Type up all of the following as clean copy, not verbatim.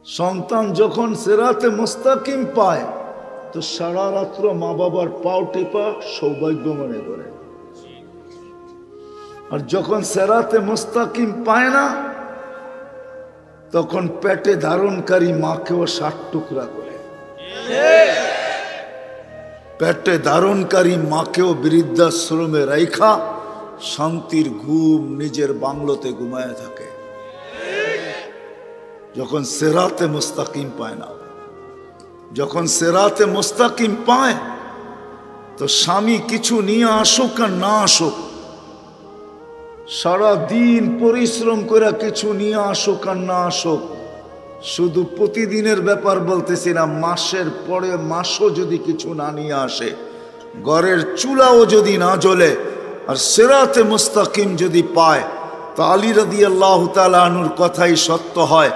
সন্তান যখন সিরাতে মুস্তাকিম পায় তো সারা রাত্র মা বাবার পাও টেপা সৌভাগ্য মনে করে, আর যখন সিরাতে মুস্তাকিম পায় না তখন পেটে ধারণকারী মাকেও 60 টুকরা করে, পেটে ধারণকারী মাকেও বৃদ্ধাশ্রমে রাইখা শান্তির ঘুম নিজের বাংলোতে ঘুমায় থাকে যখন সিরাতে মুস্তাকিম পায় না। যখন সিরাতে মুস্তাকিম পায় তো স্বামী কিছু নিয়ে আসুক আর না আসুক, সারা দিন পরিশ্রম করে কিছু নিয়ে আসুক আর না আসুক, শুধু প্রতিদিনের ব্যাপার বলতেছি না, মাসের পরে মাসও যদি কিছু না নিয়ে আসে, ঘরের চুলাও যদি না জ্বলে, আর সিরাতে মুস্তাকিম যদি পায় তো আলী রাদিয়াল্লাহু তাআলা আনহুর কথাই সত্য হয়,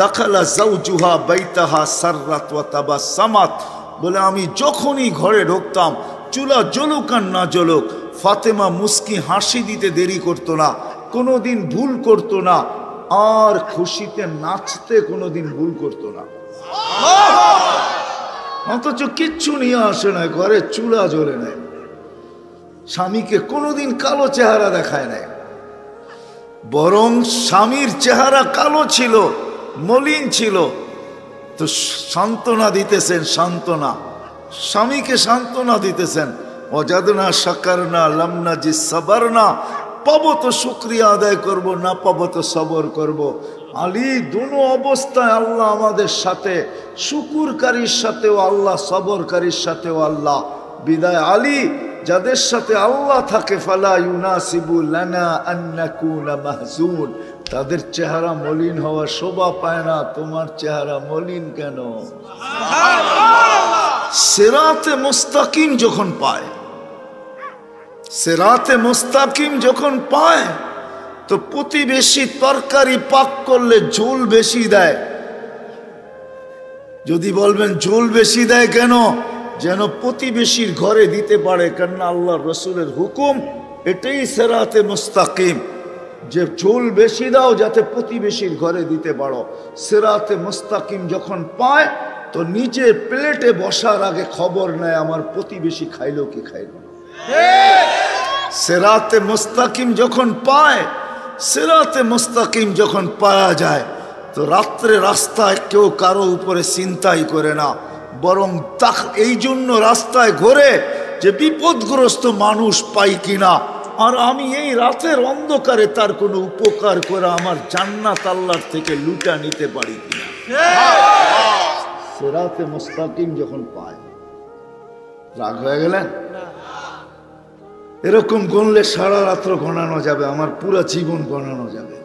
দাখালা যাওজুহা বাইতাহা সাররাত ওয়া তাবাসসামাত, বলে আমি যখনই ঘরে ঢুকতাম চুলা জ্বলুক আর না জ্বলুক, ফাতেমা মুস্কি হাসি দিতে দেরি করতো না, কোনোদিন ভুল করতো না, আর খুশিতে নাচতে কোনোদিন ভুল করতো না। অথচ কিচ্ছু নিয়ে আসে না, ঘরে চুলা জ্বলে নেয়, স্বামীকে কোনোদিন কালো চেহারা দেখায় নাই, বরং স্বামীর চেহারা কালো ছিল, মলিন ছিল, তো সান্ত্বনা দিতেছেন, সান্ত্বনা, স্বামীকে সান্ত্বনা দিতেছেন, ওয়াজাদনা শাকারনা লাম নাজিদ সাবারনা, পাবো তো শুকরিয়া আদায় করব, না পাবো তো সবর করব। আলী দুনো অবস্থায় আল্লাহ আমাদের সাথে, শুকুরকারীর সাথেও আল্লাহ, সবরকারীর সাথেও আল্লাহ। বিদায় আলী যাদের সাথে আল্লাহ থাকে, ফালা ইউনাসিবু লানা আন নাকুনা মাহজুন, তাদের চেহারা মলিন হওয়া শোভা পায় না। তোমার চেহারা মলিন কেন? সিরাতে মুস্তাকিম যখন পায়, সিরাতে মুস্তাকিম যখন পায় তো প্রতিবেশী তরকারি পাক করলে ঝোল বেশি দেয়। যদি বলবেন ঝোল বেশি দেয় কেন? যেন প্রতিবেশীর ঘরে দিতে পারে, কেন আল্লাহ রসুলের হুকুম, এটাই সিরাতে মুস্তাকিম, যে ঝোল বেশি দাও যাতে প্রতিবেশীর ঘরে দিতে পারো। সিরাতে মুস্তাকিম যখন পায় তো নিজে প্লেটে বসার আগে খবর নেয় আমার প্রতিবেশী খাইলো কি খাইলো না। সিরাতে মুস্তাকিম যখন পায়, সিরাতে মুস্তাকিম যখন পাওয়া যায় তো রাত্রে রাস্তায় কেউ কারো উপরে চিন্তাই করে না, বরং এই জন্য রাস্তায় ঘোরে যে বিপদগ্রস্ত মানুষ পাই কিনা, আর আমি এই রাতের অন্ধকারে তার কোনো উপকার করে আমার জান্নাত আল্লাহর থেকে লুটা নিতে পারি কিনা। সিরাতে মুস্তাকিম যখন পায়, রাগ হয়ে গেলেন? এরকম গণলে সারা রাত্র গণানো যাবে, আমার পুরো জীবন গণানো যাবে।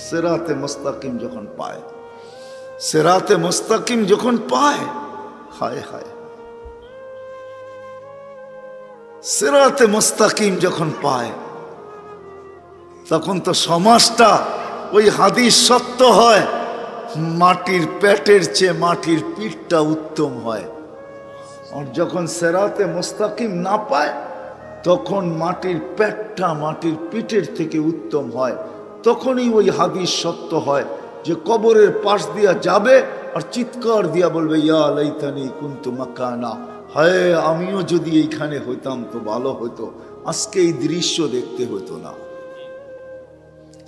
সিরাতে মুস্তাকিম যখন পায়, সিরাতে মুস্তাকিম যখন পায়, হায় হায়, সিরাতে মুস্তাকিম যখন পায় তখন তো সমাজটা, ওই হাদিস সত্য হয়, মাটির পেটের চেয়ে মাটির পিঠটা উত্তম হয়। আর যখন সিরাতে মুস্তাকিম না পায় তখন মাটির পেটটা মাটির পিঠের থেকে উত্তম হয়। তখনই ওই হাদিস সত্য হয় যে কবরের পাশ দিয়া যাবে আর চিৎকার দিয়া বলবে, ইয়া লাইতানি কুনতু মাকানা, হায় আমিও যদি এইখানে হইতাম তো ভালো হতো, আজকে এই দৃশ্য দেখতে হতো না।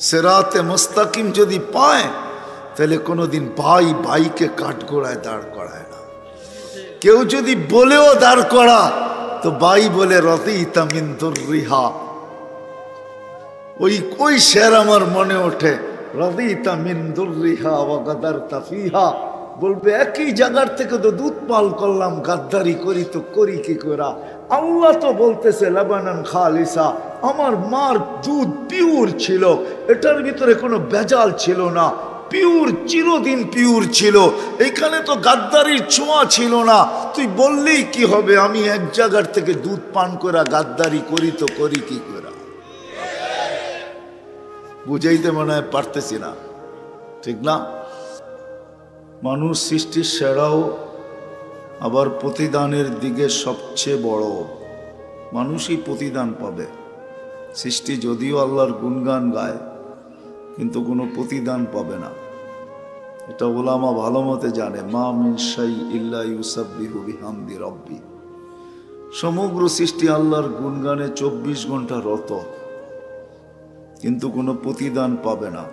সিরাতে মুস্তাকিম যদি পায় তাহলে কোনোদিন ভাই ভাইকে কাঠগোড়ায় দাঁড় করায় না। কেউ যদি বলেও দাঁড় করা তো ভাই বলে রদিতা মিন দুররিহা, ওই শের আমার মনে ওঠে, রদিতা মিন দুররিহা ওয়া গাদারতা ফিহা, বলবে একই জায়গার থেকে তো দুধ পাল করলাম, গাদ্দারি করি তো করি কি করা। আল্লাহ তো বলতেছে লাবানান খালিসা, আমার মার দুধ পিওর ছিল, এটার ভিতরে কোনো ভেজাল ছিল না, পিওর, চিরদিন পিওর ছিল, এইখানে তো গাদ্দারির ছোঁয়া ছিল না। তুই বললেই কি হবে, আমি এক জায়গার থেকে দুধ পান করা গাদ্দারি করি তো করি কি করা। বুঝাইতে মনে হয় পারতেছি না, ঠিক না? মানুষ সৃষ্টির সেরাও, আবার প্রতিদানের দিকে সবচেয়ে বড়। মানুষই প্রতিদান পাবে। সৃষ্টি যদিও আল্লাহর গুণগান গায় কিন্তু কোনো প্রতিদান পাবে না। এটা ওলামা ভালো মতে জানে। মা মিন শাই ইল্লা ইউসাব্বিহু বিহামদি রাব্বি, সমগ্র সৃষ্টি আল্লাহর গুণগানে 24 ঘন্টা রত, কিন্তু কোনো প্রতিদান পাবে না।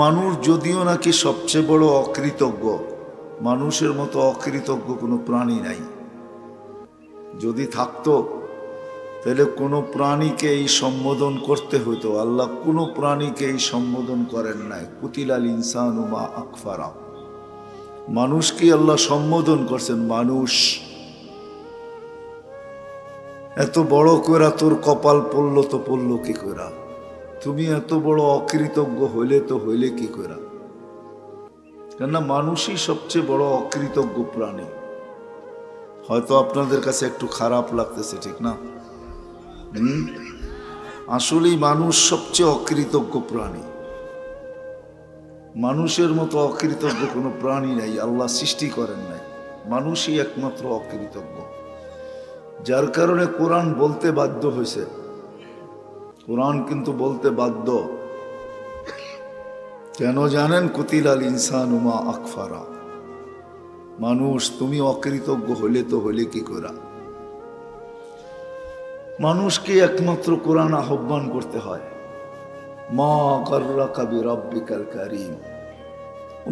মানুষ যদিও নাকি সবচেয়ে বড় অকৃতজ্ঞ, মানুষের মতো অকৃতজ্ঞ কোনো প্রাণী নাই। যদি থাকতো তাহলে কোনো প্রাণীকে এই সম্বোধন করতে হতো। আল্লাহ কোনো প্রাণীকে এই সম্বোধন করেন নাই। কুতিলাল ইনসানু মা আকফারা, মানুষকে আল্লাহ সম্বোধন করছেন। মানুষ, এত বড় কইরা তোর কপাল পড়লো তো পড়লো কি কইরা? তুমি এত বড় অকৃতজ্ঞ হইলে কি কইরা? কেননা মানুষই সবচেয়ে বড় অকৃতজ্ঞ প্রাণী। হয়তো আপনাদের কাছে একটু খারাপ লাগতেছে, ঠিক না? আসলেই মানুষ সবচেয়ে অকৃতজ্ঞ প্রাণী। মানুষের মতো অকৃতজ্ঞ কোনো প্রাণী নাই, আল্লাহ সৃষ্টি করেন নাই। মানুষই একমাত্র অকৃতজ্ঞ, যার কারণে কোরআন বলতে বাধ্য হয়েছে। কোরআন কিন্তু বলতে বাধ্য কেন জানেন? কুতিলাল ইনসানু মা আকফারা, মানুষ তুমি অকৃতজ্ঞ হইলে কি করা? মানুষকে একমাত্র কোরআন আহ্বান করতে হয়, মা গাররাকা বিরাব্বিকাল কারীম।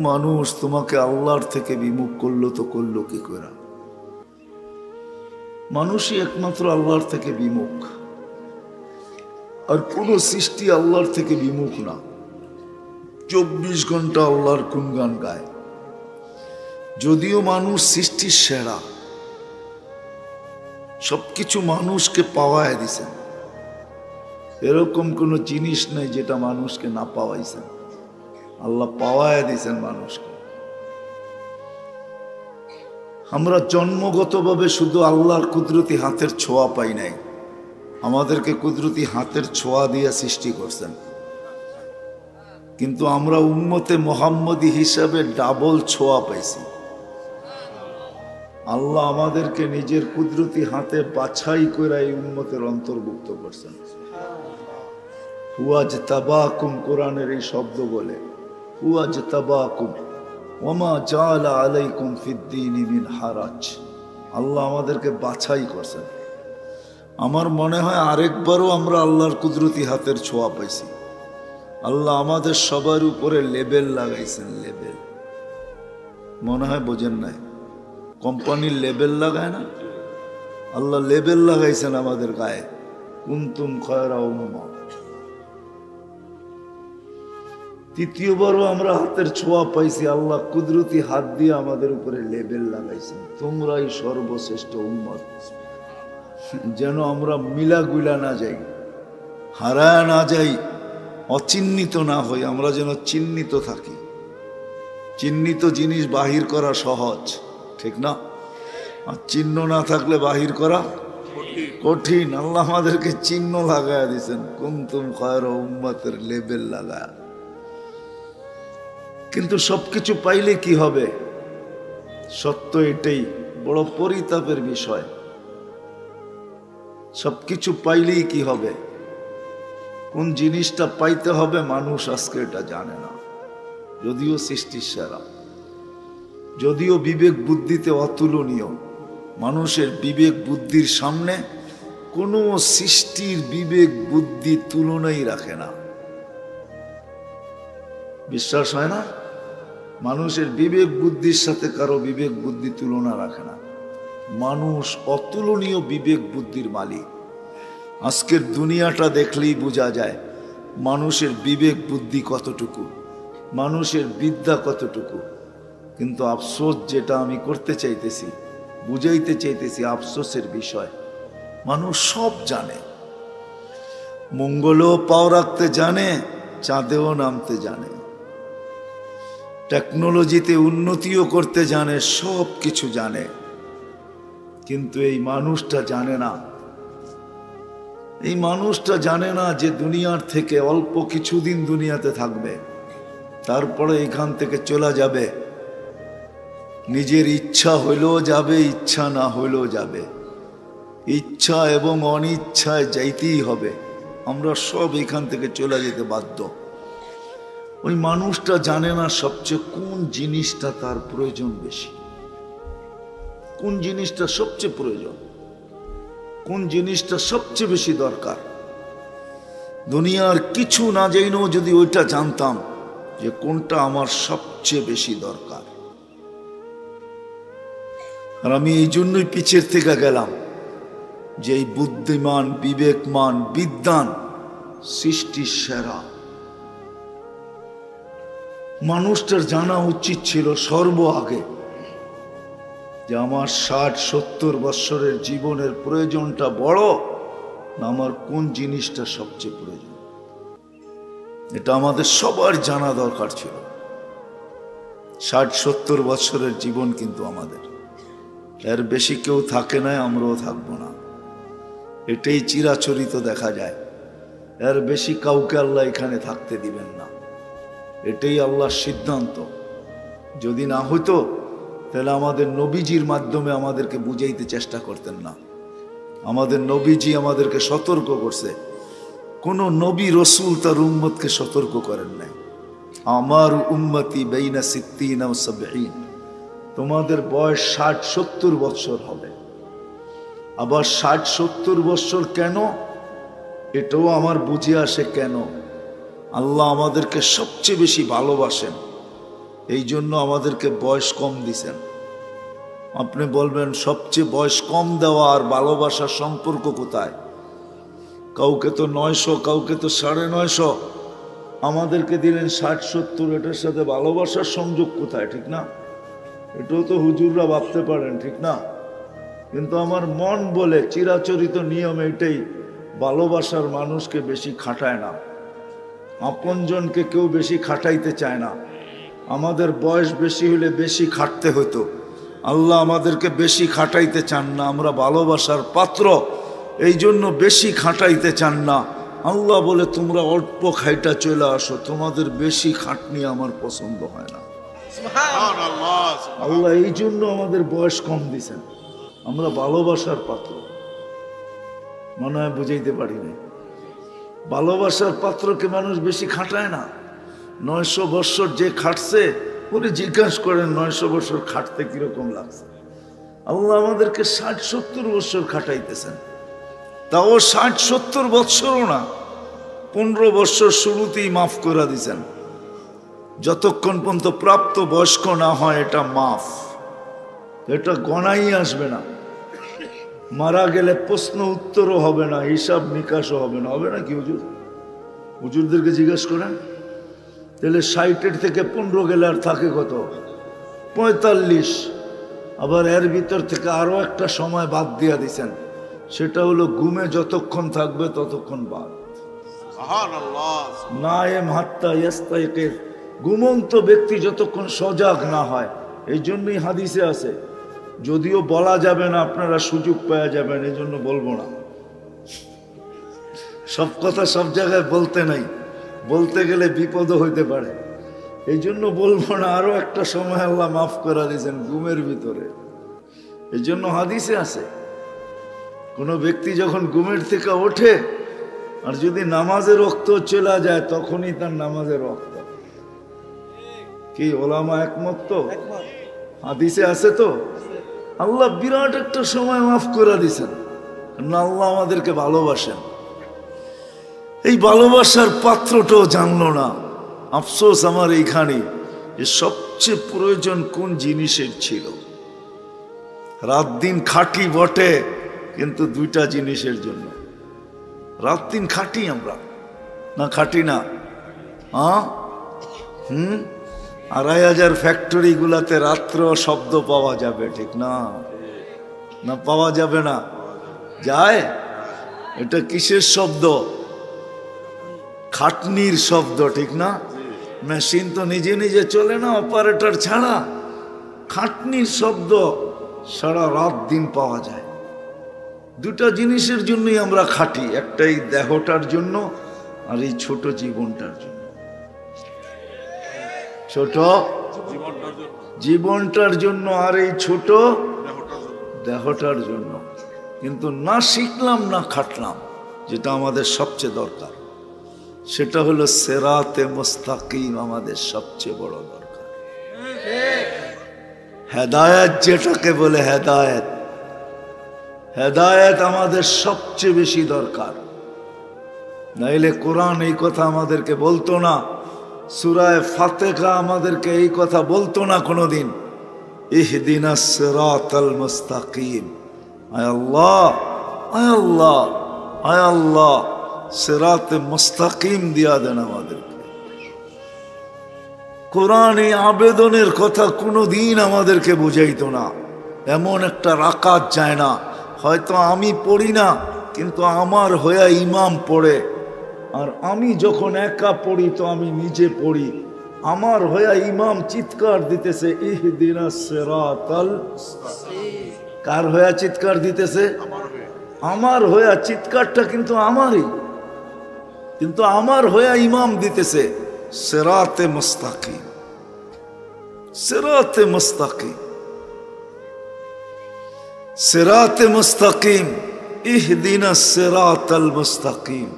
মানুষ তোমাকে আল্লাহর থেকে বিমুখ করলো তো করলো কি করা? মানুষই একমাত্র আল্লাহর থেকে বিমুখ, আর কোন সৃষ্টি আল্লাহর থেকে বিমুখ না। 24 ঘন্টা আল্লাহর গুণগান গায়। যদিও মানুষ সৃষ্টির সেরা, সবকিছু মানুষকে পাওয়ায় দিছেন, এরকম কোন জিনিস নাই যেটা মানুষকে না পাওয়াইছেন। আল্লাহ পাওয়ায় দিছেন মানুষকে। আমরা জন্মগতভাবে শুধু আল্লাহর কুদরতি হাতের ছোঁয়া পাই নাই, আমাদেরকে কুদরতি হাতের ছোঁয়া দিয়ে সৃষ্টি করছেন। কিন্তু আমরা উম্মতে মুহাম্মদী হিসাবে ডাবল ছোঁয়া পাইছি। আল্লাহ আমাদেরকে নিজের কুদরতি হাতে বাছাই করে এই উম্মতের অন্তর্ভুক্ত করছেন। হুয়াজতাবাকুম, কোরআনের এই শব্দ বলে, হুয়াজতাবাকুম ওমা জাআলা আলাইকুম ফিদ্দীনি মিন হারাজ। আল্লাহ আমাদেরকে বাছাই করছেন। আমার মনে হয় আরেকবারও আমরা আল্লাহর কুদরতি হাতের ছোঁয়া পাইছি। আল্লাহ আমাদের সবার উপরে লেবেল লাগাইছেন। লেবেল মনে হয় বোঝেন নাই, কোম্পানির লেবেল লাগায় না, আল্লাহ লেবেল লাগাইছেন আমাদের গায়ে, কুনতুম খায়রা উম্মাহ। তৃতীয়বারও আমরা হাতের ছোঁয়া পাইছি, আল্লাহ কুদরতি হাত দিয়ে আমাদের উপরে লেবেল লাগাইছেন, তোমরাই সর্বশ্রেষ্ঠ উম্মত। যেন আমরা মিলাগুলা না যাই, হারায় না যাই, অচিহ্নিত না হই, আমরা যেন চিহ্নিত থাকি। চিহ্নিত জিনিস বাহির করা সহজ, ঠিক না? আর চিহ্ন না থাকলে বাহির করা কঠিন। আল্লাহ আমাদেরকে চিহ্ন লাগায়া দিয়েছেন, কুনতুম খায়রা উম্মাতের লেবেল লাগায়া। কিন্তু সবকিছু পাইলে কি হবে? সত্য এটাই, বড় পরিতাপের বিষয়। সবকিছু পাইলেই কি হবে? কোন জিনিসটা পাইতে হবে মানুষ আজকে এটা জানে না। যদিও সৃষ্টির সেরা, যদিও বিবেক বুদ্ধিতে অতুলনীয়, মানুষের বিবেক বুদ্ধির সামনে কোনো সৃষ্টির বিবেক বুদ্ধি তুলনাই রাখে না। বিশ্বাস হয় না? মানুষের বিবেক বুদ্ধির সাথে কারো বিবেক বুদ্ধি তুলনা রাখে না। মানুষ অতুলনীয় বিবেক বুদ্ধির মালিক। আজকের দুনিয়াটা দেখলেই বোঝা যায় মানুষের বিবেক বুদ্ধি কতটুকু, মানুষের বিদ্যা কতটুকু। কিন্তু আফসোস, যেটা আমি করতে চাইতেছি, বুঝাইতে চাইতেছি, আফসোসের বিষয়, মানুষ সব জানে, মঙ্গলেও পাও রাখতে জানে, চাঁদেও নামতে জানে, টেকনোলজিতে উন্নতিও করতে জানে, সব কিছু জানে। কিন্তু এই মানুষটা জানে না, এই মানুষটা জানে না যে দুনিয়ার থেকে অল্প কিছুদিন দুনিয়াতে থাকবে, তারপরে এখান থেকে চলে যাবে। নিজের ইচ্ছা হইলেও যাবে, ইচ্ছা না হইলেও যাবে। ইচ্ছা এবং অনিচ্ছায় যাইতেই হবে। আমরা সব এখান থেকে চলে যেতে বাধ্য। ওই মানুষটা জানে না সবচেয়ে কোন জিনিসটা তার প্রয়োজন বেশি, কোন জিনিসটা সবচেয়ে প্রয়োজন, কোন জিনিসটা সবচেয়ে বেশি দরকার। দুনিয়ার কিছু না জেনেও যদি ওইটা জানতাম যে কোনটা আমার সবচেয়ে বেশি দরকার। আর আমি এই জন্যই পিছের থেকে গেলাম যে এই বুদ্ধিমান, বিবেকমান, বিদ্বান, সৃষ্টির সেরা মানুষটার জানা উচিত ছিল সর্ব আগে যে আমার 60-70 বৎসরের জীবনের প্রয়োজনটা বড় না আমার কোন জিনিসটা সবচেয়ে প্রয়োজন। এটা আমাদের সবার জানা দরকার ছিল। 60-70 বৎসরের জীবন কিন্তু আমাদের, এর বেশি কেউ থাকে না, আমরাও থাকবো না। এটাই চিরাচরিত দেখা যায়। এর বেশি কাউকে আল্লাহ এখানে থাকতে দিবেন না, এটাই আল্লাহর সিদ্ধান্ত। যদি না হইতো তাহলে আমাদের নবীজির মাধ্যমে আমাদেরকে বুঝাইতে চেষ্টা করতেন না। আমাদের নবীজি আমাদেরকে সতর্ক করছে, কোন নবী রসুল তার উম্মতকে সতর্ক করেন নাই। আমার উম্মতি বাইনা সিত্তিনা ওয়া সাবঈন, তোমাদের বয়স 60-70 বৎসর হবে। আবার 60-70 বৎসর কেন, এটাও আমার বুঝে আসে কেন। আল্লাহ আমাদেরকে সবচেয়ে বেশি ভালোবাসেন, এই জন্য আমাদেরকে বয়স কম দিছেন। আপনি বলবেন সবচেয়ে বয়স কম দেওয়া আর ভালোবাসার সম্পর্ক কোথায়? কাউকে তো 900, কাউকে তো 950, আমাদেরকে দিলেন 60-70। এটার সাথে ভালোবাসার সংযোগ কোথায়? ঠিক না? এটাও তো হুজুররা ভাবতে পারেন, ঠিক না? কিন্তু আমার মন বলে চিরাচরিত নিয়ম এটাই, ভালোবাসার মানুষকে বেশি খাটায় না, আপনজনকে কেউ বেশি খাটাইতে চায় না। আমাদের বয়স বেশি হলে বেশি খাটতে হতো, আল্লাহ আমাদেরকে বেশি খাটাইতে চান না। আমরা ভালোবাসার পাত্র, এই জন্য বেশি খাটাইতে চান না। আল্লাহ বলে তোমরা অল্প খাইটা চলে আসো, তোমাদের বেশি খাটনি আমার পছন্দ হয় না। আল্লাহ এই জন্য আমাদের বয়স কম দিছেন, আমরা ভালোবাসার পাত্র। মনে হয় বুঝাইতে পারি না। ভালোবাসার পাত্রকে মানুষ বেশি খাটায় না। 900 বৎসর যে খাটছে ওরে জিজ্ঞাসা করেন 900 বৎসর খাটতে কিরকম লাগছে। আল্লাহ আমাদেরকে 60-70 বৎসর খাটাইতেছেন, তাও 60-70 বৎসরও না, 15 বৎসর শুরুতেই মাফ করে দিয়েছেন। যতক্ষণ পর্যন্ত প্রাপ্ত বয়স্ক না হয় এটা মাফ, এটা গণাই আসবে না। মারা গেলে প্রশ্ন উত্তরও হবে না, হিসাব নিকাশও হবে না। হবে না কি হুজুর? হুজুরদেরকে জিজ্ঞেস করেন। তাহলে 60 থেকে 15 গেলে আর থাকে কত? 45। আবার এর ভিতর থেকে আরো একটা সময় বাদ দিয়া দিছেন, সেটা হলো ঘুমে যতক্ষণ থাকবে ততক্ষণ বাদ। নায়েম হাত্তা ইয়াস্তাইকিজ, ঘুমন্ত ব্যক্তি যতক্ষণ সজাগ না হয়। এই জন্যই হাদিসে আছে, যদিও বলা যাবে না, আপনারা সুযোগ পাওয়া যাবেন, এই জন্য বলবো না। সব কথা সব জায়গায় বলতে নাই, বলতে গেলে বিপদও হইতে পারে, এই জন্য বলবো না। আরো একটা সময় আল্লাহ মাফ করে দিয়েছেন ঘুমের ভিতরে। এই জন্য হাদিসে আছে, কোনো ব্যক্তি যখন ঘুমের থেকে ওঠে আর যদি নামাজের রক্ত চলে যায় তখনই তার নামাজের রক্ত। কি ওলামা একমত? তো হাদিসে আছে তো। আল্লাহ বিরাট একটা সময় মাফ করে দিয়েছেন, না আল্লাহ আমাদেরকে ভালোবাসেন। এই ভালোবাসার পাত্রটাও জানলো না। আফসোস আমার এইখানে, যে সবচেয়ে প্রয়োজন কোন জিনিসের ছিল। রাত দিন খাটি বটে, কিন্তু দুইটা জিনিসের জন্য। রাত দিন খাটি আমরা, না খাটি না? 2500 ফ্যাক্টরি গুলাতে রাত্র শব্দ পাওয়া যাবে, ঠিক না? না পাওয়া যাবে না? যায়। এটা কিসের শব্দ? খাটনির শব্দ, ঠিক না? মেশিন তো নিজে নিজে চলে না অপারেটর ছাড়া। খাটনির শব্দ সারা রাত দিন পাওয়া যায়। দুটা জিনিসের জন্যই আমরা খাটি, একটা এই দেহটার জন্য আর এই ছোট জীবনটার জন্য। ছোট জীবনটার জন্য আর এই ছোট দেহটার জন্য। কিন্তু না শিখলাম না খাটলাম, যেটা আমাদের সবচেয়ে দরকার। সেটা হলো সিরাতে মুস্তাকিম আমাদের সবচেয়ে বড় দরকার। হেদায়েত যেটাকে বলে হেদায়েত, হেদায়েত আমাদের সবচেয়ে বেশি দরকার। নাইলে কোরআন এই কথা আমাদেরকে বলতো না, সূরা ফাতিহা আমাদেরকে এই কথা বলতো না কোনোদিন, ইহদিনাস সিরাতাল মুস্তাকিম। আয় আল্লাহ, আয় আল্লাহ, আয় আল্লাহ, সিরাতে মুস্তাকিম দিয়া দেন আমাদেরকে। কোরআন এই আবেদনের কথা কোনোদিন আমাদেরকে বুঝাইতো না। এমন একটা রাকাত যায় না, হয়তো আমি পড়ি না কিন্তু আমার হয়ে ইমাম পড়ে, আর আমি যখন একা পড়ি তো আমি নিজে পড়ি, আমার হয়ে ইমাম চিৎকার দিতেছে ইহদিনাস সিরাতাল মুস্তাকিম। কার হয়ে চিৎকার দিতেছে? আমার হয়ে। চিৎকারটা কিন্তু আমারই, কিন্তু আমার হয়ে ইমাম দিতেছে সিরাতে মুস্তাকিম, সিরাতে মুস্তাকিম, সিরাতে মুস্তাকিম, ইহদিনাস সিরাতাল মুস্তাকিম।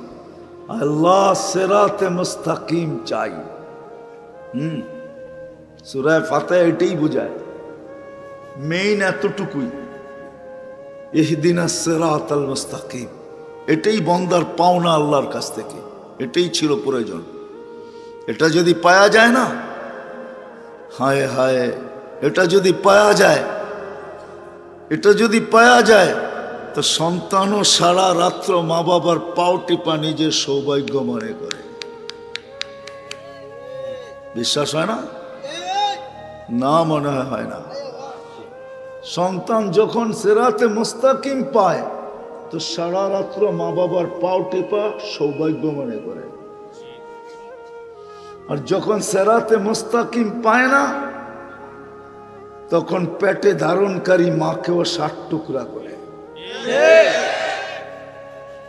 আল্লাহ সিরাতে মুস্তাকিম চাই। সূরা ফাতিহা এটাই বোঝায়, মেইন এতটুকুই, ইহদিনাস সিরাতাল মুস্তাকিম। এটাই বান্দার পাওনা আল্লাহর কাছ থেকে, এটাই ছিল প্রয়োজন। এটা যদি পাওয়া যায় না, হায় হায়, এটা যদি পাওয়া যায়, এটা যদি পাওয়া যায় তো সন্তানও সারা রাত্র মা বাবার পাও টিপা নিজের সৌভাগ্য মনে করে। বিশ্বাস হয় না? না, মনে হয় না। সন্তান যখন সিরাতে মুস্তাকিম পায় তো সারা রাত্র মা বাবার পাও টিপা সৌভাগ্য মনে করে। আর যখন সিরাতে মুস্তাকিম পায় না তখন পেটে ধারণকারী মাকেও 60 টুকরা করে,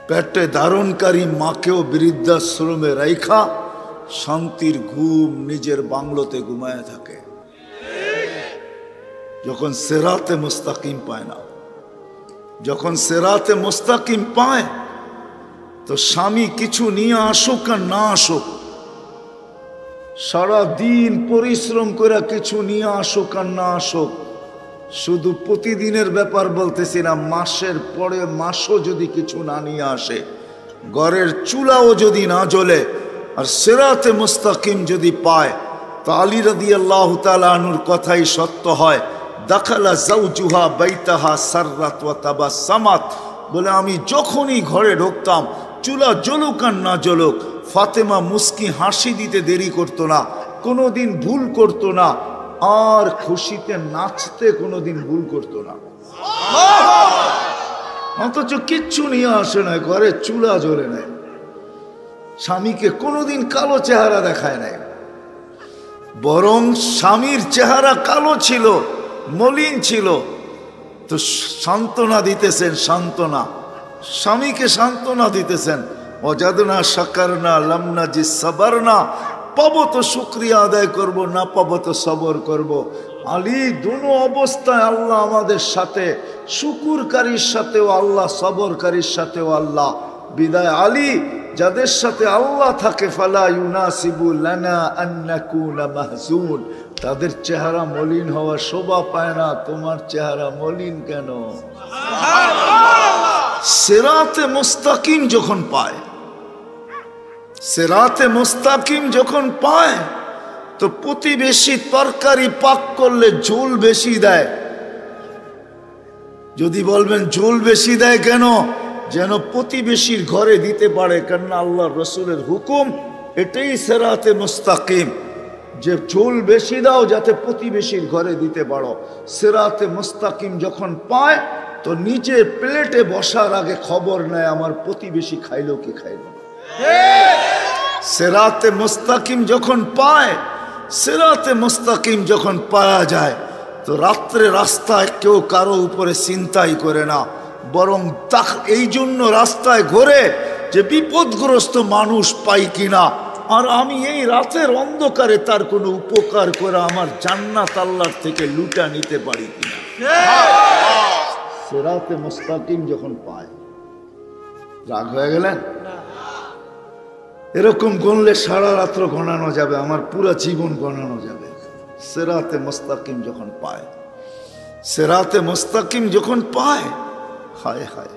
পেটে ধারণকারী মাকেও বৃদ্ধাশ্রমে রাইখা শান্তির ঘুম নিজের বাংলোতে ঘুমায় থাকে, যখন সিরাতে মুস্তাকিম পায় না। যখন সিরাতে মুস্তাকিম পায় তো স্বামী কিছু নিয়ে আসুক আর না আসুক, সারা দিন পরিশ্রম করে কিছু নিয়ে আসুক আর না আসুক, শুধু প্রতিদিনের ব্যাপার বলতেছি না, মাসের পরে মাসও যদি কিছু না নিয়ে আসে, ঘরের চুলাও যদি না জ্বলে, আর সিরাতে মুস্তাকিম যদি পায় তো আলী রাদিয়াল্লাহু তাআলা আনহুর কথাই সত্য হয়, দাখালা যাওজুহা বাইতাহা সাররাত ওয়া তাবাসসামাত। বলে আমি যখনই ঘরে ঢুকতাম, চুলা জ্বলুক আর না জ্বলুক, ফাতেমা মুস্কি হাসি দিতে দেরি করতো না, কোনোদিন ভুল করতো না, আর খুশিতে নাচতে কোনোদিন ভুল করতো না। অথচ কিচ্ছু নিয়ে আসে না, ঘরে চুলা জ্বলে নাই, স্বামীকে কোনোদিন কালো চেহারা দেখায় নাই, বরং স্বামীর চেহারা কালো ছিল, মলিন ছিল, তো সান্ত্বনা দিতেছেন, সান্ত্বনা, স্বামীকে সান্ত্বনা দিতেছেন, ওয়াজাদনা শাকারনা লাম নাজি সাবারনা। পাবো তো শুকরিয়া আদায় করব, না পাবো তো সবর করব। আলী দুনো অবস্থায় আল্লাহ আমাদের সাথে, শুকুরকারীর সাথেও আল্লাহ, সবরকারীর সাথেও আল্লাহ। বিদায় আলী, যাদের সাথে আল্লাহ থাকে, ফালা ইউনাসিবু লানা আন নাকুনা মাহজুন, তাদের চেহারা মলিন হওয়া শোভা পায় না। তোমার চেহারা মলিন কেন? সিরাতে মুস্তাকিম যখন পায়, সিরাতে মুস্তাকিম যখন পায় তো প্রতিবেশী তরকারি পাক করলে ঝোল বেশি দেয়। যদি বলবেন ঝোল বেশি দেয় কেন? যেন প্রতিবেশীর ঘরে দিতে পারে, কেননা আল্লাহর রসুলের হুকুম এটাই সিরাতে মুস্তাকিম, যে ঝোল বেশি দাও যাতে প্রতিবেশীর ঘরে দিতে পারো। সিরাতে মুস্তাকিম যখন পায় তো নিজে প্লেটে বসার আগে খবর নেয় আমার প্রতিবেশী খাইলো কি খাইলো না। সিরাতে মুস্তাকিম যখন পায়, সিরাতে মুস্তাকিম যখন পাওয়া যায় তো রাত্রে রাস্তায় কেউ কারো উপরে চিন্তাই করে না, বরং এই জন্য রাস্তায় ঘোরে যে বিপদগ্রস্ত মানুষ পাই কিনা, আর আমি এই রাতের অন্ধকারে তার কোনো উপকার করে আমার জান্নাত আল্লাহর থেকে লুটা নিতে পারি কিনা। সিরাতে মুস্তাকিম যখন পায়, রাগ হয়ে গেলেন? এরকম গণলে সারা রাত্র গণানো যাবে, আমার পুরা জীবন গণানো যাবে। সিরাতে মুস্তাকিম যখন পায়, সিরাতে মুস্তাকিম যখন পায়, হায় হায়,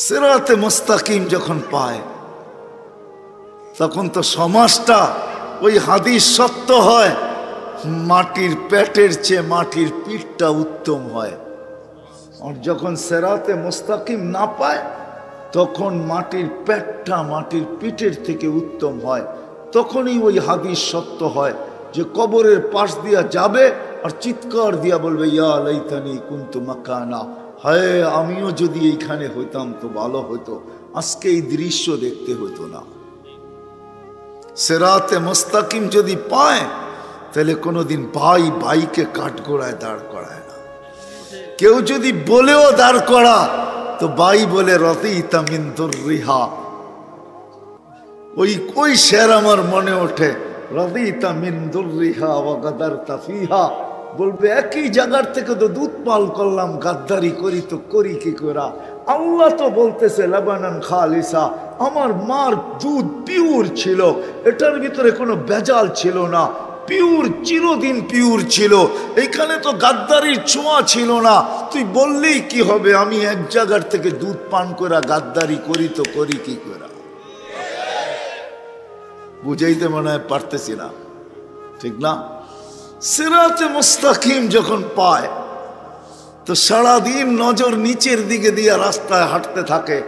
সিরাতে মুস্তাকিম যখন পায় তখন তো সমাজটা ওই হাদিস সত্য হয়, মাটির পেটের চেয়ে মাটির পিঠটা উত্তম হয়। আর যখন সিরাতে মুস্তাকিম না পায় তখন মাটির পেটটা মাটির পিঠের থেকে উত্তম হয়। তখনই ওই হাদিস সত্য হয় যে কবরের পাশ দিয়া যাবে আর চিৎকার দিয়া বলবে, ইয়া লাইতানি কুনতু মাকানা, হায় আমিও যদি এইখানে হইতাম তো ভালো হতো, আজকে এই দৃশ্য দেখতে হতো না। সিরাতে মুস্তাকিম যদি পায় তাহলে কোনোদিন ভাই ভাইকে কাঠগোড়ায় দাঁড় করায় না। কেউ যদি বলেও দাঁড় করা তো ভাই বলে রতিতা মিন দুররিহা। ওই শের আমার মনে ওঠে, রতিতা মিন দুররিহা ওয়া গাদারতা ফিহা। বলবে একই জায়গার থেকে তো দুধ পাল করলাম, গাদ্দারি করি তো করি কি করা। আল্লাহ তো বলতেছে লাবানান খালিসা, আমার মার দুধ পিওর ছিল, এটার ভিতরে কোনো ভেজাল ছিল না, পিওর, চিরদিন পিওর ছিল, এইখানে তো গাদ্দারির ছোঁয়া ছিল না। তুই বললেই কি হবে, আমি এক জায়গার থেকে দুধ পান করা গাদ্দারি করি তো করি কি করা। বুঝাইতে মনে হয় পারতেছি না, ঠিক না? সিরাতে মুস্তাকিম যখন পায় তো সারাদিন নজর নিচের দিকে দিয়ে রাস্তায় হাঁটতে থাকে।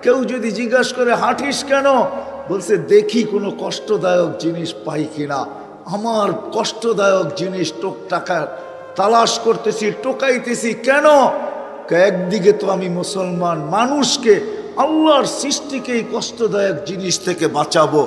কেউ যদি জিজ্ঞাসা করে হাঁটিস কেন, বলছে দেখি কোনো কষ্টদায়ক জিনিস পাই কিনা। আমার কষ্টদায়ক জিনিস টাকা তালাশ করতেছি, টোকাইতেছি কেন? একদিকে তো আমি মুসলমান, মানুষকে, আল্লাহর সৃষ্টিকে এই কষ্টদায়ক জিনিস থেকে বাঁচাবো,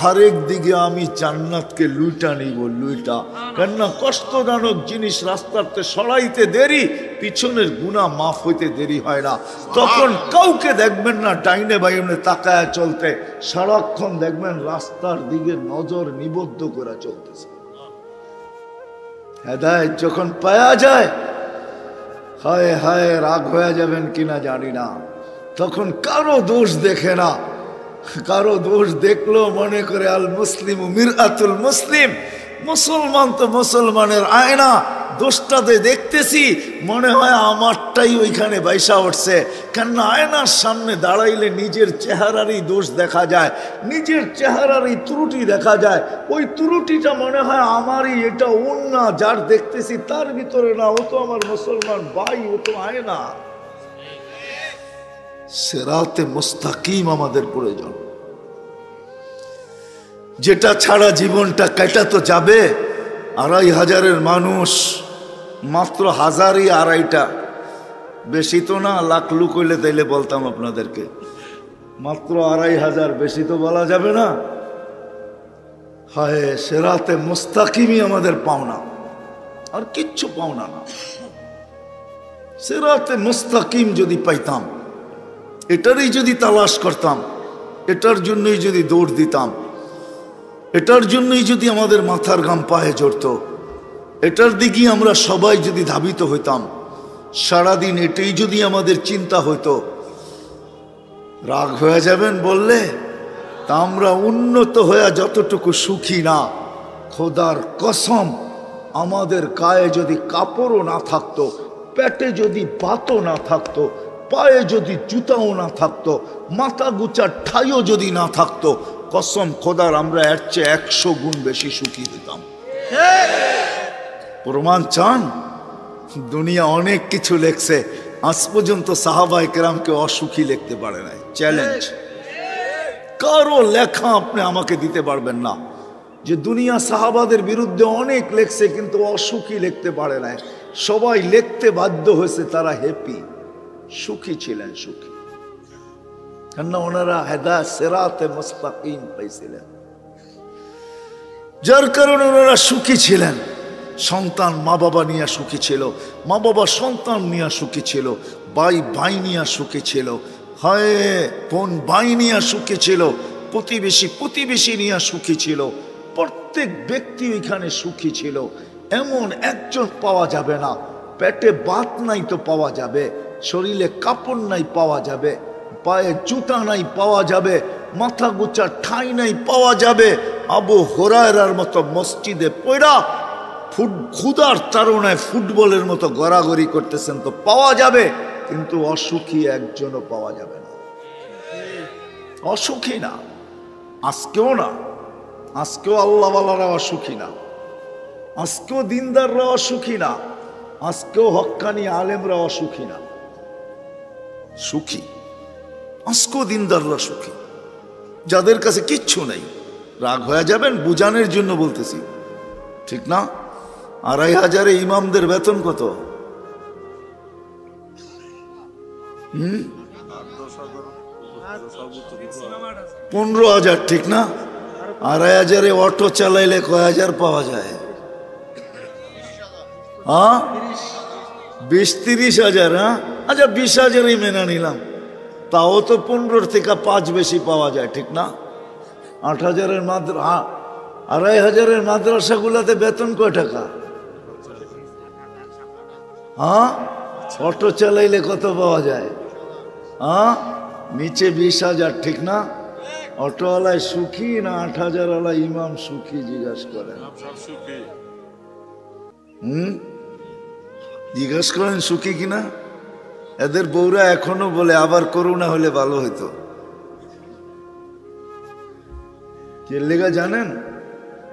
আরেক দিকে আমি জান্নাতকে লুইটা নিব, লুইটা। কেননা কষ্টজনক জিনিস রাস্তাতে সরাইতে দেরি, পিছনের গুনাহ মাফ হইতে দেরি হয় না। তখন কাউকে দেখবেন না ডাইনে বাইনে তাকায় চলতে, সারাক্ষণ দেখবেন রাস্তার দিকে নজর নিবদ্ধ করে চলতেছে। হেদায়েত যখন পাওয়া যায়, হায় হায় রাগ হয়ে যাবেন কিনা জানি না, তখন কারো দোষ দেখে না। কারো দোষ দেখলো মনে করে আল মুসলিম মিরআতুল মুসলিম, মুসলমান তো মুসলমানের আয়না, দোষটাতে দেখতেছি মনে হয় আমারটাই ওইখানে বাইসা উঠছে। কেননা আয়নার সামনে দাঁড়াইলে নিজের চেহারারই দোষ দেখা যায়, নিজের চেহারারই ত্রুটি দেখা যায়। ওই ত্রুটিটা মনে হয় আমারই, এটা অন্য যার দেখতেছি তার ভিতরে না, ও তো আমার মুসলমান ভাই, ও তো আয়না। সিরাতে মুস্তাকিম আমাদের প্রয়োজন, যেটা ছাড়া জীবনটা কেটে তো যাবে। ২৫০০-এর মানুষ, মাত্র ১০০০ই ২৫টা, বেশি তো না, লাখ লুক হইলে তাইলে বলতাম আপনাদেরকে। মাত্র ২৫০০, বেশি তো বলা যাবে না। হায়, সিরাতে মুস্তাকিমই আমাদের পাওনা, আর কিচ্ছু পাওনা না। সিরাতে মুস্তাকিম যদি পাইতাম, এটারই যদি তালাশ করতাম, এটার জন্যই যদি দৌড় দিতাম, এটার জন্যই যদি আমাদের মাথার ঘাম পায়ে জড়ত, এটার দিকেই আমরা সবাই যদি ধাবিত হইতাম, সারাদিন এটাই যদি আমাদের চিন্তা হইতো, রাগ হয়ে যাবেন বললে, তা আমরা উন্নত হয়ে যতটুকু সুখী না, খোদার কসম, আমাদের গায়ে যদি কাপড়ও না থাকতো, পেটে যদি ভাতও না থাকতো, পায়ে যদি জুতাও না থাকতো, মাথা গুচার ঠাইও যদি না থাকতো, কসম খোদার আমরা এর চেয়ে ১০০ গুণ বেশি সুখী হইতাম। প্রমাণ চান? দুনিয়া অনেক কিছু লেখছে, আজ পর্যন্ত সাহাবায়ে কেরামকে অসুখী লিখতে পারে নাই। চ্যালেঞ্জ, কারো লেখা আপনি আমাকে দিতে পারবেন না যে দুনিয়া সাহাবাদের বিরুদ্ধে অনেক লেখছে কিন্তু অসুখী লিখতে পারে নাই। সবাই লিখতে বাধ্য হয়েছে তারা হ্যাপি, সুখী ছিলেন, সুখী। কেননা ওনারা হেদায়েত সিরাতে মুস্তাকিম পাইছিলেন, যার কারণে ওনারা সুখী ছিলেন। সন্তান মা বাবা নিয়ে সুখী ছিল, মা বাবা সন্তান নিয়ে সুখী ছিল, ভাই ভাই নিয়ে সুখী ছিল, হায় বোন ভাই নিয়ে সুখী ছিল, প্রতিবেশী প্রতিবেশী নিয়ে সুখী ছিল, প্রত্যেক ব্যক্তি ওইখানে সুখী ছিল। এমন একজন পাওয়া যাবে না, পেটে ভাত নাই তো পাওয়া যাবে, শরীরে কাপড় নাই পাওয়া যাবে, পায়ে জুতা নাই পাওয়া যাবে, মাথা গুচা ঠাঁই নাই পাওয়া যাবে। আবু হুরায়রার মতো মসজিদে পড়া ক্ষুধার তাড়নায় ফুটবলের মতো গড়াগড়ি করতেছেন তো পাওয়া যাবে, কিন্তু অসুখী একজনও পাওয়া যাবে না। অসুখী না, আজকেও না, আজকেও আল্লাহওয়ালারা অসুখী না, আজকেও দিনদাররা অসুখী না, আজকেও হক্কানি আলেমরা অসুখী না। সুখী আজকেও দিনদাররা সুখী, যাদের কাছে কিচ্ছু নেই। রাগ হয়ে যাবেন, বুঝানোর জন্য বলতেছি, ঠিক না? 2500 ইমামদের বেতন কত? 15,000, ঠিক না? 2500 অটো চালাইলে কয় হাজার পাওয়া যায়? 20-30,000। হ্যাঁ, আচ্ছা 20,000ই মেনে নিলাম, তাও তো 15 থেকে 5 বেশি পাওয়া যায়, ঠিক না? 8,000-এর 2,500-এর মাদ্রাসাগুলোতে বেতন কয় টাকা? হ্যাঁ, অটো চালাইলে কত পাওয়া যায়? হ্যাঁ, নিচে 20,000, ঠিক না? অটোওয়ালায় সুখী না 8,000-ওয়ালা ইমাম সুখী? জিজ্ঞাসা করেন। জিজ্ঞাসা করেন সুখী কিনা। এদের বউরা এখনো বলে আবার করোনা হলে ভালো হইতো। কে লেগা জানেন?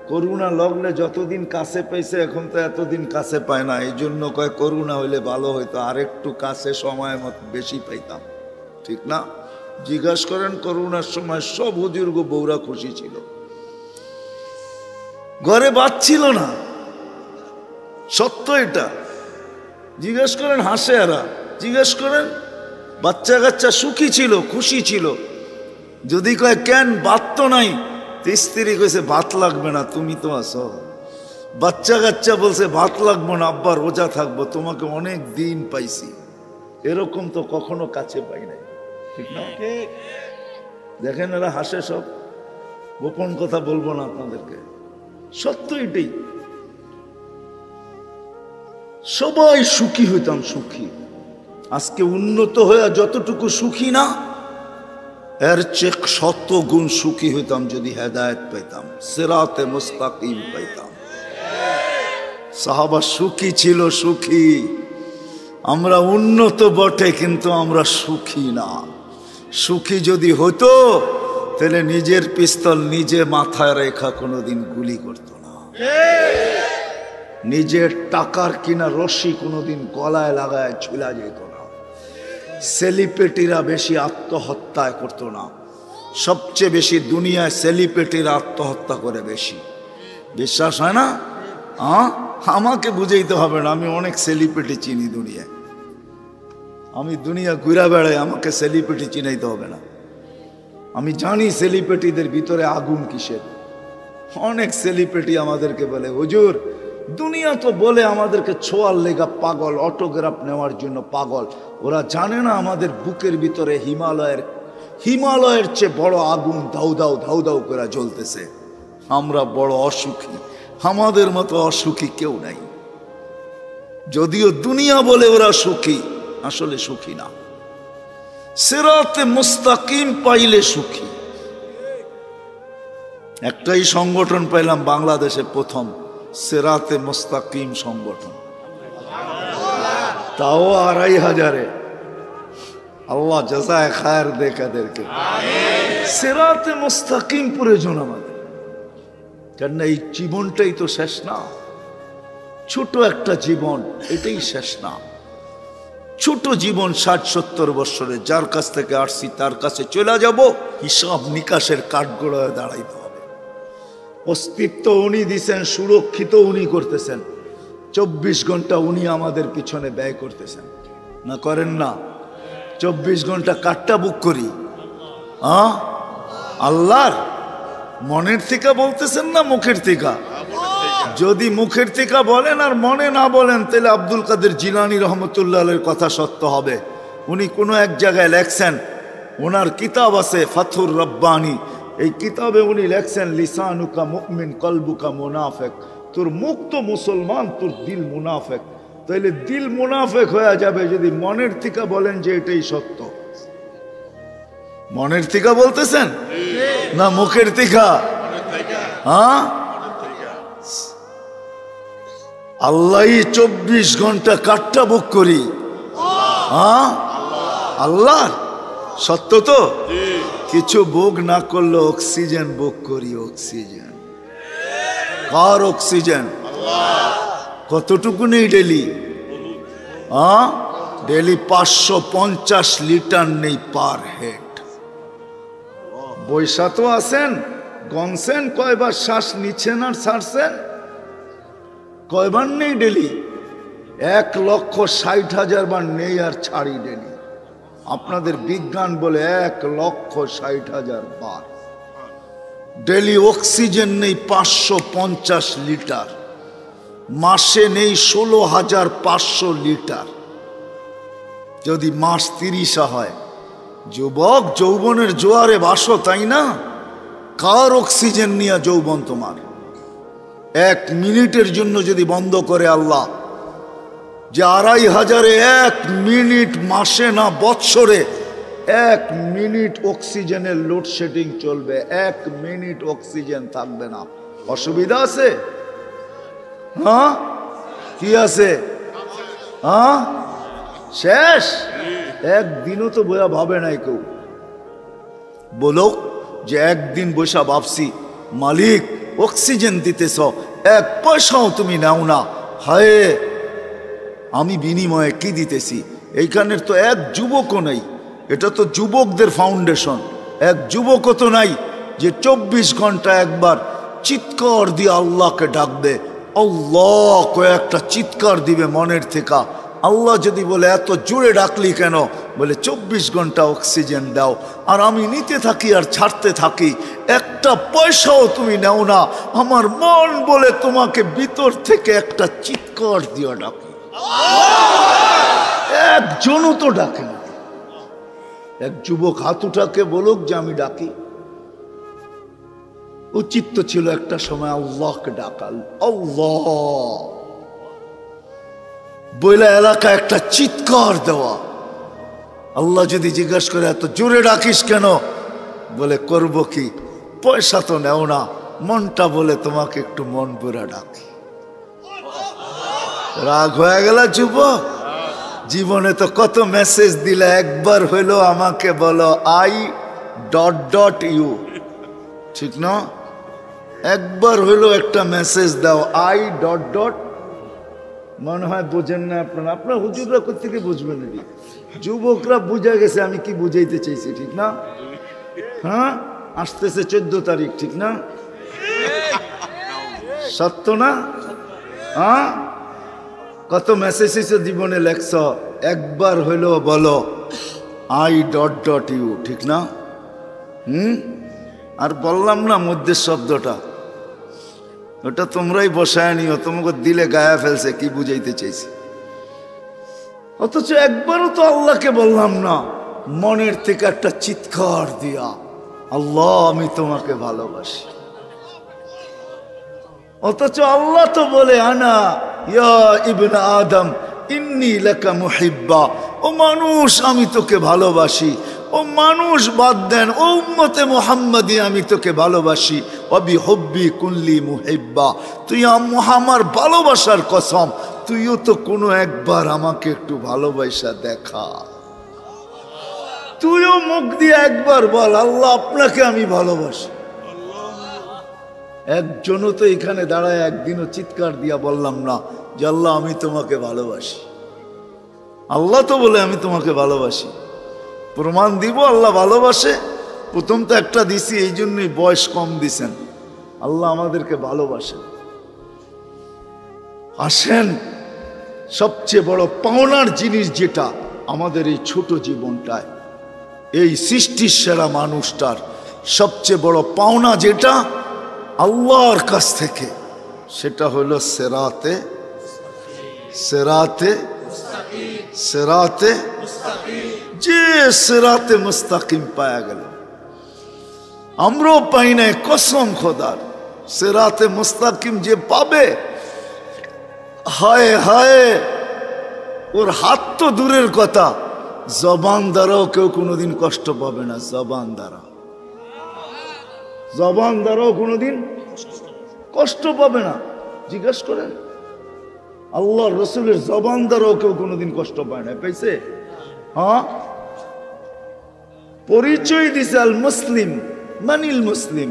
করোনা লগলে যতদিন কাছে পাইছে এখন তো এতদিন কাছে পায় না, এই জন্য কয় করোনা হইলে ভালো হইতো, আর একটু কাছে সময় মত বেশি পাইতাম, ঠিক না? জিজ্ঞাসা করেন করোনার সময় সব হুজুর্গ বউরা খুশি ছিল, ঘরে বাঁচছিল না, সত্য এটা। জিজ্ঞেস করেন হাসে এরা, জিজ্ঞেস করেন বাচ্চা কাচ্চা সুখী ছিল, খুশি ছিল। যদি কয় কেন বাত তো নাই, স্ত্রী কইছে ভাত লাগবে না, তুমি তো আছো। বাচ্চা কাচ্চা বলছে ভাত লাগবো না, আব্বা রোজা থাকবো, তোমাকে অনেক দিন পাইছি। এরকম তো কখনো কাছে পাই নাই, ঠিক না? দেখেন এরা হাসে, সব গোপন কথা বলবো না আপনাদেরকে, সত্য এটাই। সবাই সুখী হইতাম, সুখী। আজকে উন্নত হয়ে যতটুকু সুখী না, এর চেয়ে 100 গুণ সুখী হইতাম যদি হেদায়েত পাইতাম, সিরাতে মুস্তাকিম পাইতাম। সাহাবা সুখী ছিল, সুখী। আমরা উন্নত বটে, কিন্তু আমরা সুখী না। সুখী যদি হতো তাহলে নিজের পিস্তল নিজে মাথায় রেখা কোনোদিন গুলি করত না, নিজের টাকার কিনা রশি কোনোদিন গলায় লাগায় ঝুলা যেত না, সেলিব্রিটিরা বেশি আত্মহত্যায় করতো না। সবচেয়ে বেশি দুনিয়ায় সেলিব্রিটিরা আত্মহত্যা করে বেশি। বিশ্বাস হয় না? আমাকে বুঝাইতে হবে না, আমি অনেক সেলিব্রিটি চিনি দুনিয়ায়। আমি দুনিয়া ঘুরা বেড়াই, আমাকে সেলিব্রিটি চিনাইতে হবে না। আমি জানি সেলিব্রিটিদের ভিতরে আগুন কিসের। অনেক সেলিব্রিটি আমাদেরকে বলে হুজুর, দুনিয়া তো বলে আমাদেরকে ছোঁয়ার লেগা পাগল, অটোগ্রাফ নেওয়ার জন্য পাগল। ওরা জানে না আমাদের বুকের ভিতরে হিমালয়ের চেয়ে বড় আগুন ধাউ ধাউ ধাউ ধাউ করে জ্বলতেছে। আমরা বড় অসুখী, আমাদের মতো অসুখী কেউ নাই। যদিও দুনিয়া বলে ওরা সুখী, আসলে সুখী না। সিরাতে মুস্তাকিম পাইলে সুখী। একটাই সংগঠন পাইলাম বাংলাদেশে প্রথম, সিরাতে মুস্তাকিম সংগঠন, তাও 2500-এ। আল্লাহ জাযায়ে খায়ের দেখ এদেরকে। সিরাতে মুস্তাকিম প্রয়োজন আমাদের, কারণ এই জীবনটাই তো শেষ না। ছোট একটা জীবন, এটাই শেষ না। ছোট জীবন 60-70 বছরে, যার কাছ থেকে আসছি তার কাছে চলে যাব, হিসাব নিকাশের কাঠগড়ায় দাঁড়াইতে হবে। অস্তিত্ব উনি দিছেন, সুরক্ষিত উনি করতেছেন, 24 ঘন্টা উনি আমাদের পিছনে ব্যয় করতেছেন, না করেন না? 24 ঘন্টা কাঠটা বুক করি আল্লাহর। মনের থেকে বলতেছেন না মুখের থেকে? যদি মুখের থেকে বলেন আর মনে না বলেন, তাহলে আব্দুল কাদের জিলানী রহমতুল্লাহ আলাইহির কথা সত্য হবে। উনি কোনো এক জায়গায় লেখছেন, ওনার কিতাব আছে ফাথুর রব্বানি, এই কিতাবে উনি লেখছেন লিসানুকা মুমিন কলবুকা মুনাফিক। তোর মুখ তো মুসলমান, তোর দিল মুনাফিক। তাইলে দিল মুনাফিক হয়ে যাবে যদি মনের থেকে বলেন যে এটাই সত্য। মনের থেকে বলতেছেন না মুখের থেকে? হ্যাঁ, আল্লাহ 24 ঘন্টা কাঠটা বুক করি। হ্যাঁ, আল্লাহ সত্য তো। কিছু বুক না করলে অক্সিজেন বুক করি। অক্সিজেন কার? অক্সিজেন কতটুকু নেই ডেলি? হ্যাঁ, ডেলি 550 লিটার নেই পার হেড। বৈশা তো আছেন, গনছেন কয়বার শ্বাস নিচ্ছেন আর ছাড়ছেন? কয়বার নেই ডেলি? 1,60,000 বার নেই আর ছাড়ি ডেলি। আপনাদের বিজ্ঞান বলে 1,60,000 বার ডেলি অক্সিজেন নেই 550 লিটার। মাসে নেই 16,500 লিটার। যদি মাস 30 হয়, যুবক যৌবনের জোয়ারে বাসো, তাই না? কার অক্সিজেন নিয়ে যৌবন তোমার? 1 মিনিটের জন্য যদি বন্ধ করে আল্লাহ, যে 2,500-এ 1 মিনিট, মাসে না বৎসরে 1 মিনিট অক্সিজেনের লোডশেডিং চলবে, 1 মিনিট অক্সিজেন থাকবে না, অসুবিধা আছে? হ্যাঁ, কি আছে? হ্যাঁ, শেষ। একদিনও তো বইয়া ভাবে নাই কেউ। বলো যে একদিন বৈশা ভাবছি মালিক অক্সিজেন দিতেছ, 1 পয়সাও তুমি নাও না, হায় আমি বিনিময়ে কি দিতেছি? এইখানের তো 1 যুবকও নাই। এটা তো যুবকদের ফাউন্ডেশন। 1 যুবকও তো নাই যে 24 ঘন্টা একবার চিৎকার দিয়ে আল্লাহকে ডাকবে। আল্লাহ কয়েকটা চিৎকার দিবে মনের থেকে। আল্লাহ যদি বলে এত জোরে ডাকলি কেন? বলে 24 ঘন্টা অক্সিজেন দাও, আর আমি নিতে থাকি আর ছাড়তে থাকি, 1টা পয়সাও তুমি নাও না। আমার মন বলে তোমাকে ভিতর থেকে একটা চিৎকার দিয়ে ডাকি। একজনও তো ডাকে না। 1 যুবক হাত উঠাকে বলুক যে আমি ডাকি। উচিত তো ছিল একটা সময় আল্লাহকে ডাকাল, আল্লাহ বইলা এলাকা একটা চিৎকার দেওয়া। আল্লাহ যদি জিজ্ঞাসা করে এত জোরে ডাকিস কেন? বলে করব কি, পয়সা তো নেও না, মনটা বলে তোমাকে একটু মন পুরা ডাকি। রাগ হয়ে গেল যুবক? জীবনে তো কত মেসেজ দিলে, একবার হইলো আমাকে বলো I.U, ঠিক না? একবার হইলো একটা মেসেজ দাও I. মনে হয় বোঝেন না আপনারা। আপনার হুজুররা কোথেকে বুঝবেন? যুবকরা বুঝে গেছে আমি কি বুঝাইতে চাইছি, ঠিক না? হ্যাঁ, আসতেছে 14 তারিখ, ঠিক না? সত্য না? হ্যাঁ, কত মেসেজ এসে জীবনে লেখছ, একবার হইলো বলো I.U, ঠিক না? আর বললাম না মধ্যে শব্দটা, ওটা তোমরাই বসায় নিও, তোমাকে দিলে গায়ে ফেলছে কি বুঝাইতে চাইছি। অথচ একবারও তো আল্লাহকে বললাম না মনের থেকে একটা চিৎকার দিয়া, আল্লাহ আমি তোমাকে ভালোবাসি। অথচ আল্লাহ তো বলে আনা ইয়া ইবনে আদম ইন্নী লাকা মুহিব্বা, ও মানুষ আমি তোকে ভালোবাসি। ও মানুষ বাদ দেন, ও উম্মতে মুহাম্মাদি আমি তোকে ভালোবাসি। ওয়াবি হুব্বি কুল্লি মুহিব্বা, তুই আমার ভালোবাসার কসম তুইও তো কোনো একবার আমাকে একটু ভালোবাসা দেখা। তুইও মুখ দিয়ে একবার বল আল্লাহ আপনাকে আমি ভালোবাসি। একজনও তো এখানে দাঁড়ায় একদিনও চিৎকার দিয়া বললাম না যে আল্লাহ আমি তোমাকে ভালোবাসি। আল্লাহ তো বলে আমি তোমাকে ভালোবাসি। প্রমাণ দিব আল্লাহ ভালোবাসে। প্রথম তো একটা দিছি, এই জন্যই বয়স কম দিছেন। আল্লাহ আমাদেরকে ভালোবাসেন। আসেন, সবচেয়ে বড় পাওনার জিনিস যেটা আমাদের এই ছোট জীবনটায়, এই সৃষ্টির সেরা মানুষটার সবচেয়ে বড় পাওনা যেটা আল্লাহর কাছ থেকে, সেটা হলো সেরাতে সেরাতে সেরাতে যে সেরাতে মুস্তাকিম পায়া গেল। আমরাও পাই নাই, কসম খোদার। সেরাতে মুস্তাকিম যে পাবে, হায় হায়, ওর হাত তো দূরের কথা, জবান দ্বারাও কেউ কোনোদিন কষ্ট পাবে না। জবান দ্বারাও কোনোদিন কষ্ট পাবে না। জিজ্ঞেস করেন, আল্লাহ রসুলের জবান দ্বারাও কেউ কোনোদিন কষ্ট পায় না, পাইছে? হ্যাঁ, পরিচয় দিছে আল মুসলিম, মানিল মুসলিম,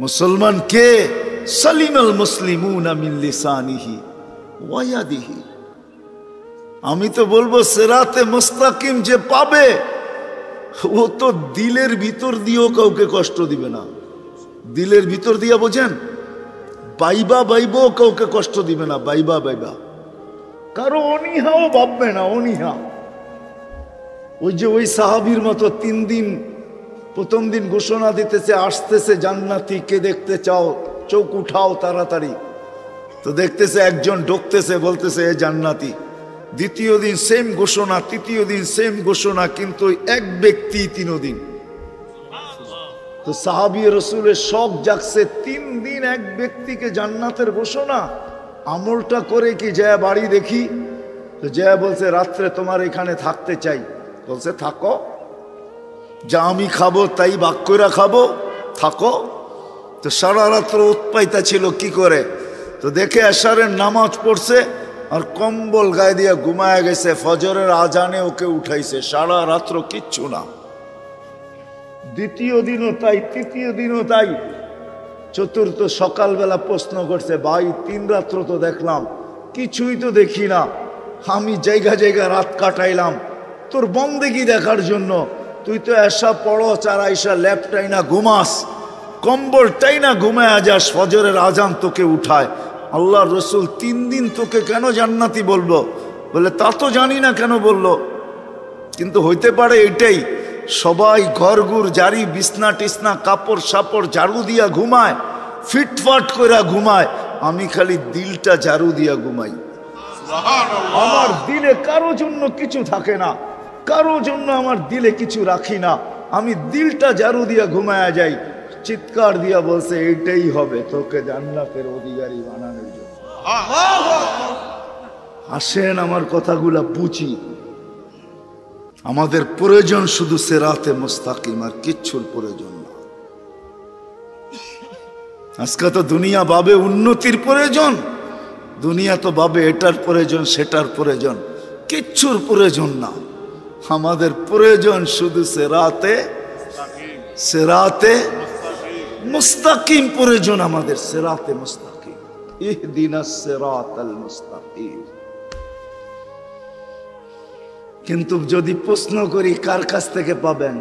মুসলমান কে? সালিম আল মুসলিমুনা মিন লিসানিহি ওয়া ইয়াদিহি। আমি তো বলবো সিরাতে মুস্তাকিম যে পাবে ও তো দিলের ভিতর দিয়েও কাউকে কষ্ট দিবে না। দিলের ভিতর দিয়া বোঝেন, বাইবাও কাউকে কষ্ট দিবে না। বাইবা কারো অনীহাও ভাববে না, অনীহা। ওই যে ওই সাহাবীর মতো 3 দিন, প্রথম দিন ঘোষণা দিতেছে আসতেছে জান্নাতি, কে দেখতে চাও চোখ উঠাও তাড়াতাড়ি। তো দেখতেছে একজন ঢুকতেছে, বলতেছে এ জান্নাতি। দ্বিতীয় দিন সেম ঘোষণা, তৃতীয় দিন সেম ঘোষণা, কিন্তু এক ব্যক্তি 3 দিন। তো সাহাবী রসুলের শখ জাগছে, 3 দিন এক ব্যক্তিকে জান্নাতের ঘোষণা। আমলটা করে কি যায় বাড়ি দেখি। তো যায় বলছে রাত্রে তোমার এখানে থাকতে চাই। বলছে থাকো, যা আমি খাবো তাই ভাগ করে খাবো, থাকো। তো সারা রাত্র উৎপাইতা ছিল কি করে। তো দেখে এশারের নামাজ পড়ছে আর কম্বল গায়ে দিয়ে ঘুমায় গেছে। ফজরের আজানে ওকে উঠাইছে, সারা রাত্র কিচ্ছু না। দ্বিতীয় দিনও তাই, তৃতীয় দিনও তাই। চতুর্থ সকালবেলা প্রশ্ন করছে, ভাই 3 রাত্র তো দেখলাম, কিছুই তো দেখি না। আমি জায়গা রাত কাটাইলাম তোর বন্দেগি দেখার জন্য। তুই তো এসা পড়ো, চারাইসা ল্যাপটাই না ঘুমাস, কম্বলটাই না ঘুমায় যাস, ফজরের আজান তোকে উঠায়। আল্লাহ রসুল 3 দিন তোকে কেন জান্নাতি বলবো? বলে তা তো জানি না কেন বললো, কিন্তু হইতে পারে এটাই। সবাই ঘরগুর জারি, বিছনা টিসনা কাপড় সাপড় ঝাড়ু দিয়া ঘুমায়, ফিটফাট করে ঘুমায়। আমি খালি দিলটা ঝাড়ু দিয়া ঘুমাই। আমার দিলে কারো জন্য কিছু থাকে না, কারো জন্য আমার দিলে কিছু রাখি না। আমি দিলটা ঝাড়ু দিয়া ঘুমায়া যাই। চিৎকার দিয়া বলছে এটাই হবে তোকে জান্নাতের অধিকারী বানানোর জন্য। আসেন আমার কথাগুলা বুঝি। আমাদের প্রয়োজন শুধু সিরাতে মুস্তাকিম, আর কিচ্ছুর প্রয়োজন না। আজকে তো দুনিয়া ভাবে উন্নতির প্রয়োজন, দুনিয়া তো ভাবে এটার প্রয়োজন সেটার প্রয়োজন, কিচ্ছুর প্রয়োজন না। আমাদের প্রয়োজন শুধু সিরাতে মুস্তাকিম প্রয়োজন আমাদের, সিরাতে মুস্তাকিম। ইহদিনাস সিরাতাল মুস্তাকিম। কিন্তু যদি প্রশ্ন করি কার কাছ থেকে পাবেন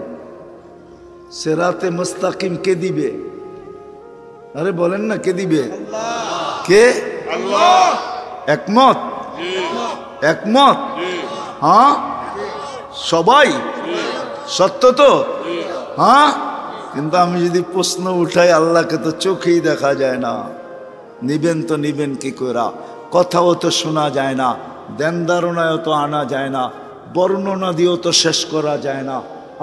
সিরাতে মুস্তাকিম, কে দিবে? আরে বলেন না, কে দিবে? কে? আল্লাহ। একমত? একমত? হ্যাঁ সবাই? সত্য তো? হ্যাঁ। কিন্তু আমি যদি প্রশ্ন উঠাই, আল্লাহকে তো চোখেই দেখা যায় না, নিবেন তো নিবেন কি করে? কথাও তো শোনা যায় না, ধ্যান ধারণায়ও তো আনা যায় না, বর্ণনা দিয়েও তো শেষ করা যায় না।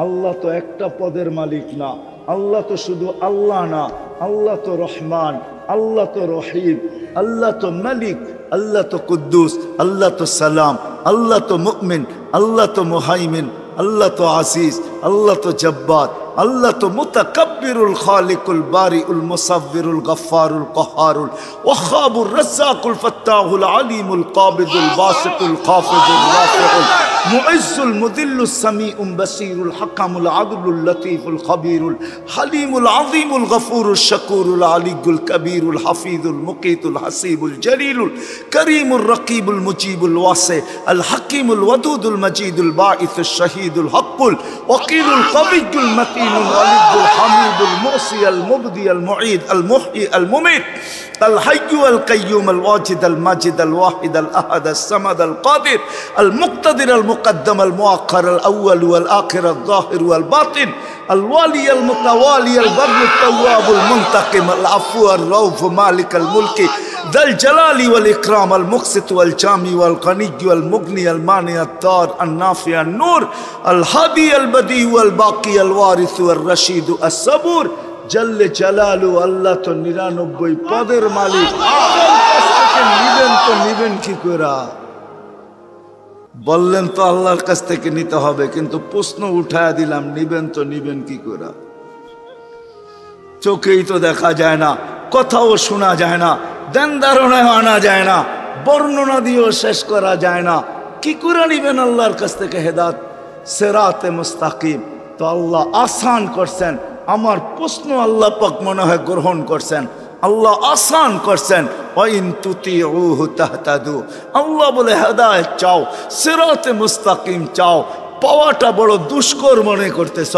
আল্লাহ তো একটা পদের মালিক না, আল্লাহ তো শুধু আল্লাহ না, আল্লাহ তো রহমান, আল্লাহ তো রহিম, আল্লাহ তো মালিক, আল্লাহ তো কুদ্দুস, আল্লাহ তো সালাম, আল্লাহ তো মুমিন, আল্লাহ তো মুহাইমিন, আল্লাহ তো আসিস, আল্লাহ তো জব্বার, আল্লাহ তো মুতাকাব্বিরুল খালিকুল বারিউল মুসাব্বিরুল গফফারুল কহারুল ওয়াহাবুর রাজ্জাকুল ফাত্তাহুল আলিমুল কাবিদুল বাসিতুল খাফিজুল রাফিউল মুইজ্জুল মুদিল্লুস সামিউম বাসীরুল হাকামুল আদলুল লতীফুল খবীরুল হালিমুল আযীমুল গফুরুল শাকুরুল আলিয়ুল কবীরুল হাফিজুল মুকীতুল হাসিবুল জলিলুল করিমুর রকিবুল মুজিবুল ওয়াসি আল হাকিমুল ওয়াদুদুল মজিদুল বাঈসুশ শহীদুল হকুল ওয়াকিলুল কবিয়্যুল মতিনুল ওয়ালিদুল হামিদুল মুসি আল মুবদি আল মুঈদ আল মুহয়ি আল মুমীত الحي القيوم الواجد الماجد الواحد الأحد الصمد القادر المقتدر المقدم المؤخر الأول والآخر الظاهر والباطن الوالي المتوالي البر التواب المنتقم العفو الرؤوف مالك الملك ذا الجلال والإكرام المقسط والجامع والغني والمغني المانع الضار النافع النور الهادي البديع والباقي الوارث والرشيد الصبور জল্লে জালালু। আল্লাহ তো 99 পদের মালিক, নিবেন তো নিবেন কি করে? বললেন তো আল্লাহর কাছ থেকে নিতে হবে, কিন্তু প্রশ্ন উঠায়া দিলাম, নিবেন তো নিবেন কি করে? চোখেই তো দেখা যায় না, কথাও শোনা যায় না, ধ্যান ধারণায় আনা যায় না, বর্ণনা দিয়েও শেষ করা যায় না, কি করে নিবেন আল্লাহর কাছ থেকে হেদায়েত? সিরাতে মুস্তাকিম তো আল্লাহ আসান করছেন। আমার প্রশ্ন আল্লাহ পাক মনে হয় গ্রহণ করছেন, আল্লাহ আসান করছেন। ওয়াইন তুতিউহু তাহতাদু, আল্লাহ বলে হেদায়েত চাও, সিরাতে মুস্তাকিম চাও, পাওয়াটা বড় দুষ্কর মনে করতেছ।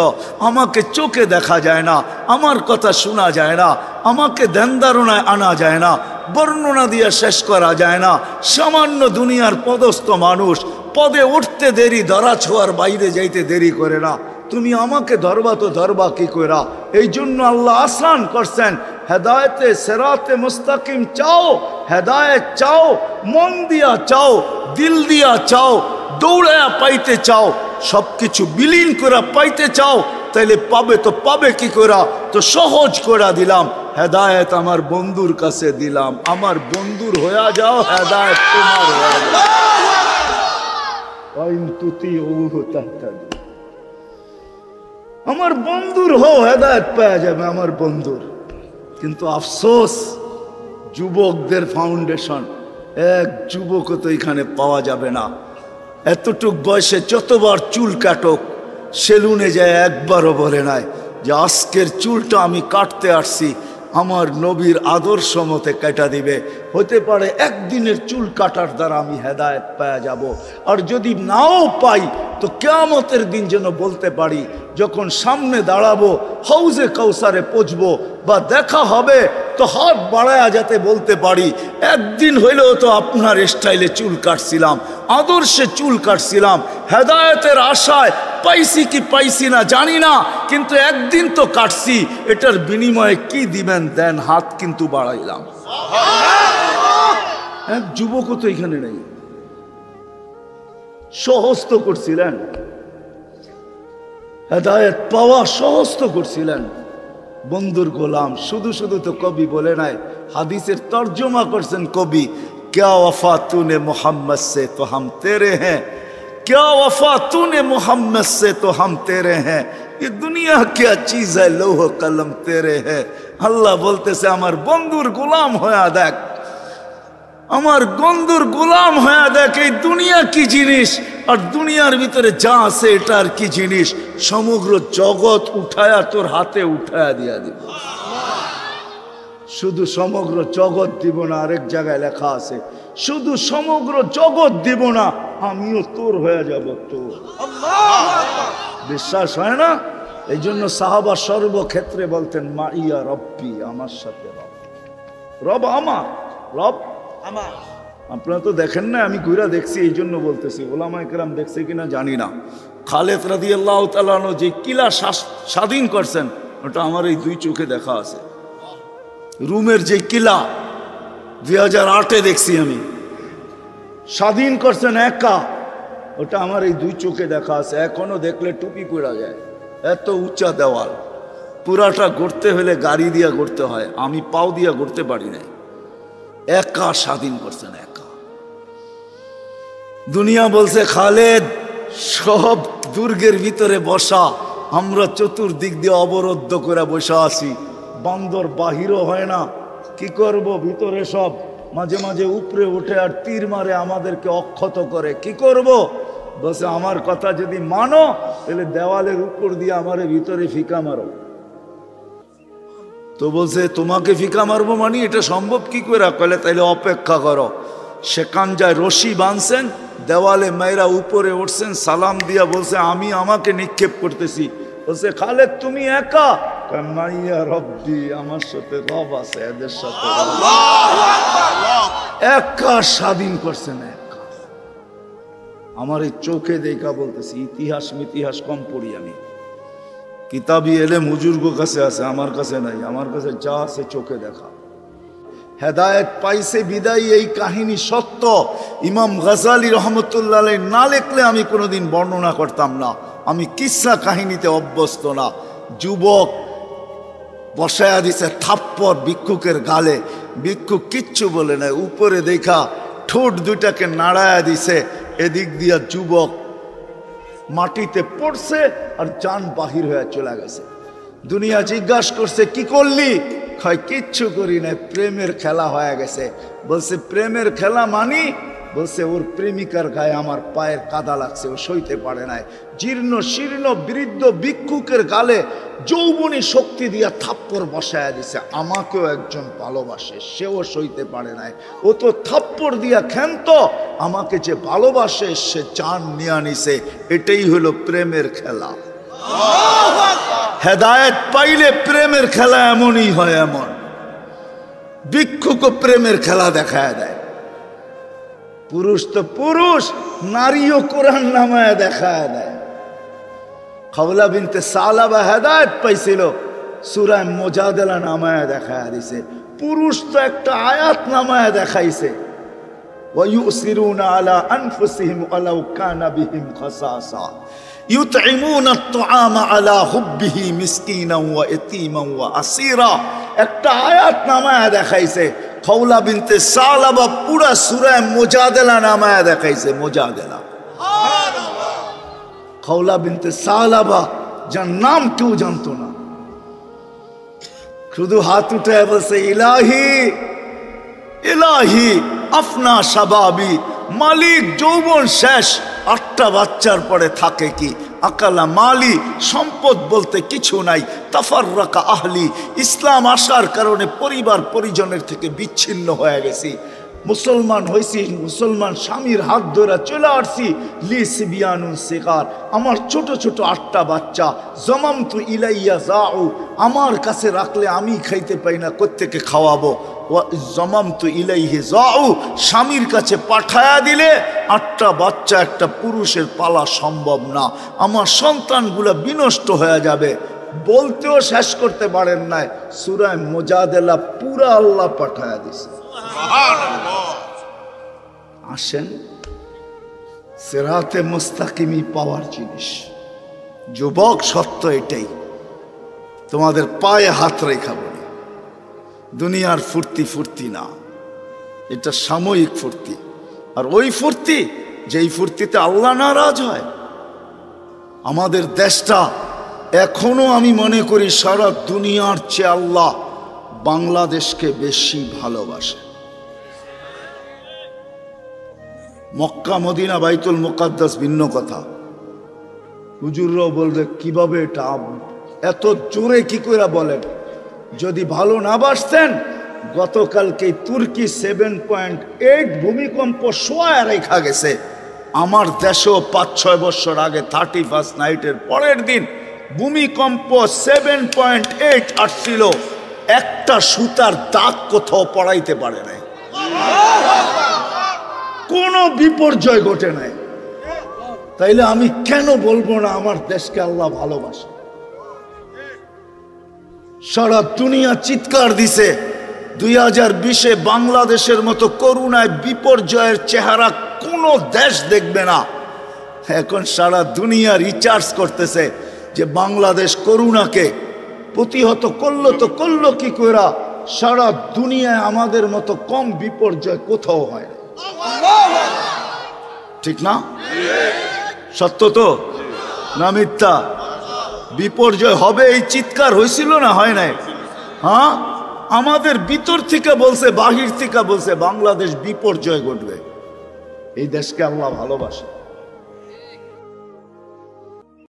আমাকে চোখে দেখা যায় না, আমার কথা শোনা যায় না, আমাকে ধ্যান ধারণায় আনা যায় না, বর্ণনা দিয়ে শেষ করা যায় না। সামান্য দুনিয়ার পদস্থ মানুষ, পদে উঠতে দেরি, ধরা ছোঁয়ার বাইরে যাইতে দেরি করে না। তুমি আমাকে ধরবা তো ধরবা কি কইরা? এই জন্য আল্লাহ আসান করছেন। হেদায়েতে সিরাতে মুস্তাকিম চাও, হেদায়েত চাও, মন দিয়া চাও, দিল দিয়া চাও, দৌড়ায়া পাইতে চাও, সবকিছু বিলীন করে পাইতে চাও, তাইলে পাবে তো পাবে কি করা? তো সহজ করে দিলাম, হেদায়েত আমার বন্ধুর কাছে দিলাম। আমার বন্ধুর হয়ে যাও, হেদায়েত তোমার হয়ে যাও। ওয়াইন তুতিউহু তাহতাদু, আমার বন্ধুর হও, হেদায়েত পাওয়া যাবে আমার বন্ধুর। কিন্তু আফসোস, যুবকদের ফাউন্ডেশন, এক যুবকও তো এখানে পাওয়া যাবে না। এতটুক বয়সে যতবার চুল কাটক, সেলুনে যায় একবারও বলে নাই যে আজকের চুলটা আমি কাটতে আসছি আমার নবীর আদর্শ মতে কেটে দিবে। হতে পারে একদিনের চুল কাটার দ্বারা আমি হেদায়েত পাওয়া যাব, আর যদি নাও পাই তো কিয়ামতের দিন যেন বলতে পারি, যখন সামনে দাঁড়াবো, হাউজে কাউসারে পৌঁছবো বা দেখা হবে, তো হাত বাড়ায়া যাতে বলতে পারি একদিন হইলেও তো আপনার স্টাইলে চুল কাটছিলাম, আদর্শে চুল কাটছিলাম, হেদায়েতের আশায় পাইছি কি পাইছি না জানি না, কিন্তু একদিন তো কাটছি, এটার বিনিময়ে কি দিবেন দেন, হাত কিন্তু বাড়াইলাম। এক যুবকও তো এখানে নেই, সহজ তো করছিলেন, হেদায়েত পাওয়া সহজ তো করছিলেন, বন্ধুর গোলাম। শুধু শুধু তো কবি বলে নাই, হাদিসের তর্জমা করছেন কবি, क्या वफा तूने मोहम्मद से तो हम तेरे हैं, क्या वफा तूने मोहम्मद से तो हम तेरे हैं, ये दुनिया क्या चीज है, लौह कलम तेरे है। আল্লাহ বলতেছে আমার বন্ধুর গোলাম হয়ে দেখ, আমার বন্ধুর গোলাম হয়ে দেখ, এই দুনিয়া কি জিনিস, আর দুনিয়ার ভিতরে যা আছে এটার কি জিনিস, সমগ্র জগৎ উঠায়া তোর হাতে উঠায়া দিয়া দিব। শুধু সমগ্র জগৎ দিব না, আরেক জায়গায় লেখা আছে শুধু সমগ্র জগৎ দিব না, আমিও তোর হয়ে যাব তোর। বিশ্বাস হয় না? এই জন্য সাহাবা সর্বক্ষেত্রে বলতেন মা ইয়া রব্বি, আমার সাথে রব, রব আমার, রব আমার। আপনারা তো দেখেন না, আমি ঘুরা দেখছি, এই জন্য বলতেছি। ওলামায়ে কেরাম দেখছে কিনা জানি না। খালেদ রাদিয়াল্লাহু তাআলা আনহু যে কিলা স্বাধীন করছেন, ওটা আমার এই দুই চোখে দেখা আছে। রুমের যে কিলা 2008-এ দেখছি আমি, স্বাধীন করছেন একা, ওটা আমার এই দুই চোখে দেখা আছে। এখনো দেখলে টুপি পড়া যায়, এত উঁচা দেওয়াল। পুরাটা গড়তে হলে গাড়ি দিয়া গড়তে হয়, আমি পাও দিয়া গড়তে পারি নাই। একা স্বাধীন করছেন, একা। দুনিয়া বলছে খালেদ সব দুর্গের ভিতরে বসা, আমরা চতুর্দিক দিয়ে অবরুদ্ধ করে বসে আছি, বান্দর বাহিরও হয় না, কি করব, ভিতরে সব মাঝে মাঝে উপরে উঠে আর তীর মারে, আমাদেরকে অক্ষত করে, কি করব? বলছে আমার কথা যদি মানো তাহলে দেওয়ালের উপর দিয়ে আমারে ভিতরে ফিকা মারো। তো বলছে তোমাকে ফিকা মারবো মানে এটা সম্ভব কি করে? কইলে তাইলে অপেক্ষা করো। সেখান যায় রশি বাঁধছেন, দেওয়ালে মেয়েরা উপরে উঠছেন, সালাম দিয়া বলছে আমি আমাকে নিক্ষেপ করতেছি। বলছে খালেদ তুমি একা? মাইয়া রব্বি, আমার সাথে রব আছে, এদের সাথে একা স্বাধীন করছেন, একা। আমার এই চোখে দেখা বলতেছি, ইতিহাস মিতিহাস কম পড়ি আমি, কিতাবি এলেম হুজুরগো কাছে আছে, আমার কাছে নাই। আমার কাছে যা আছে চোখে দেখা। হেদায়েত পাইছে বিদায় এই কাহিনী সত্য। ইমাম গাজালি রহমতুল্লাহ আলাইহি না লিখলে আমি কোনোদিন বর্ণনা করতাম না। আমি কিসসা কাহিনীতে অভ্যস্ত না। যুবক বসায়া দিছে থাপ্পড় ভিক্ষুকের গালে, ভিক্ষুক কিচ্ছু বলে নাই, উপরে দেখা ঠোঁট দুইটাকে নাড়ায়া দিছে, এদিক দিয়া যুবক মাটিতে পড়ছে আর জান বাহির হয়ে চলে গেছে। দুনিয়া জিজ্ঞাসা করছে কি করলি? কয় কিচ্ছু করি না, প্রেমের খেলা হয়ে গেছে। বলছে প্রেমের খেলা মানি? বলছে ওর প্রেমিকার গায়ে আমার পায়ের কাদা লাগছে, ও সইতে পারে নাই। জীর্ণ শীর্ণ বৃদ্ধ ভিক্ষুকের গালে যৌবনী শক্তি দিয়া থাপ্পড় বসায়া দিছে। আমাকেও একজন ভালোবাসে, সেও সইতে পারে নাই। ও তো থাপ্পড় দিয়া ক্ষান্ত, আমাকে যে ভালোবাসে সে জান নিয়ে নিছে। এটাই হলো প্রেমের খেলা। হেদায়েত পাইলে প্রেমের খেলা এমনই হয়। এমন ভিক্ষুকও প্রেমের খেলা দেখায় দেয়। পুরুষ তো পুরুষ, নারীও কোরআন নামায় দেখায় দেয়। খাওলা বিনতে সালাবা হেদায়েত পাইছিল, সূরা মুজাদালা নামায় দেখায় দিছে। পুরুষ তো একটা আয়াত নামায় দেখাইছে, ওয়া ইউসিরুনা আলা আনফুসিহিম ওয়ালাউ কানা বিহিম খাসাসা ইউতঈমুনা আত-তুআমা আলা হুব্বিহি মিসকিনান ওয়া ইয়াতীমান ওয়া আসীরা। একটা আয়াত নামায় দেখাইছে। খাওলা বিনতে সালাবা পুরা সূরা মুজাদালা নামায় দেখাইছে। মুজাদালা খাওলা বিনতে সালাবা, যার নাম কেউ জানতো না, শুধু হাত উঠে বলছে ইলাহি ইলাহি আফনা শাবাবি, মালিক যৌবন শেষ, 8টা বাচ্চার পরে থাকে কি? আকালা মালি, সম্পদ বলতে কিছু নাই। তাফাররাকা আহলি, ইসলাম আসার কারণে পরিবার পরিজনের থেকে বিচ্ছিন্ন হয়ে গেছি। মুসলমান হয়েছি, মুসলমান স্বামীর হাত ধরে চলে আসছি। লি সিবিয়ানুন সিগার, আমার ছোট ছোট 8টা বাচ্চা। জমামতু ইলাইয়া যাউ, আমার কাছে রাখলে আমি খাইতে পাই না, কোত্থেকে খাওয়াবো? জমামতু ইলাইহি যাউ, স্বামীর কাছে পাঠায়া দিলে 8টা বাচ্চা একটা পুরুষের পালা সম্ভব না। আমার সন্তানগুলো বিনষ্ট হয়ে যাবে। বলতেও শেষ করতে পারেন নাই, সূরা মুজাদালা পুরা আল্লাহ পাঠায়া দিছে। আসেন, সিরাতে মুস্তাকিমি পাওয়ার জিনিস। যুবক সত্য এটাই, তোমাদের পায়ে হাত রেখা বলি, দুনিয়ার ফুর্তি ফুর্তি না, এটা সাময়িক ফুর্তি। আর ওই ফুর্তি, যেই ফুর্তিতে আল্লাহ নারাজ হয়। আমাদের দেশটা এখনো আমি মনে করি সারা দুনিয়ার চেয়ে আল্লাহ বাংলাদেশকে বেশি ভালোবাসে। মক্কা মদিনা বাইতুল মুকাদ্দাস ভিন্ন কথা। হুজুররাও বলবে কিভাবে এটা এত জোরে কি করে বলেন? যদি ভালো না বাসতেন, গতকালকে তুর্কি 7.8 ভূমিকম্প শোয়া রেখা গেছে। আমার দেশেও 5-6 বছর আগে 31st নাইটের পরের দিন ভূমিকম্প 7.8 আসছিল। একটা সুতার দাগ কোথাও পড়াইতে পারে নাই, কোনো বিপর্যয় ঘটে নাই। তাইলে আমি কেন বলবো না আমার দেশকে আল্লাহ ভালোবাসে? সারা দুনিয়া চিৎকার দিছে 2020-এ বাংলাদেশের মতো করুণায় বিপর্যয়ের চেহারা কোনো দেশ দেখবে না। এখন সারা দুনিয়া রিচার্জ করতেছে যে বাংলাদেশ করুণাকে প্রতিহত করলো, তো করলো কি করে? সারা দুনিয়ায় আমাদের মতো কম বিপর্যয় কোথাও হয় না। ঠিক না? সত্য তো না মিথ্যা? বিপর্যয় হবে এই চিৎকার হয়েছিল না, হয় নাই? হ্যাঁ, আমাদের ভিতর থেকে বলছে, বাহির থেকে বলছে বাংলাদেশ বিপর্যয় ঘটবে। এই দেশকে আল্লাহ ভালোবাসে।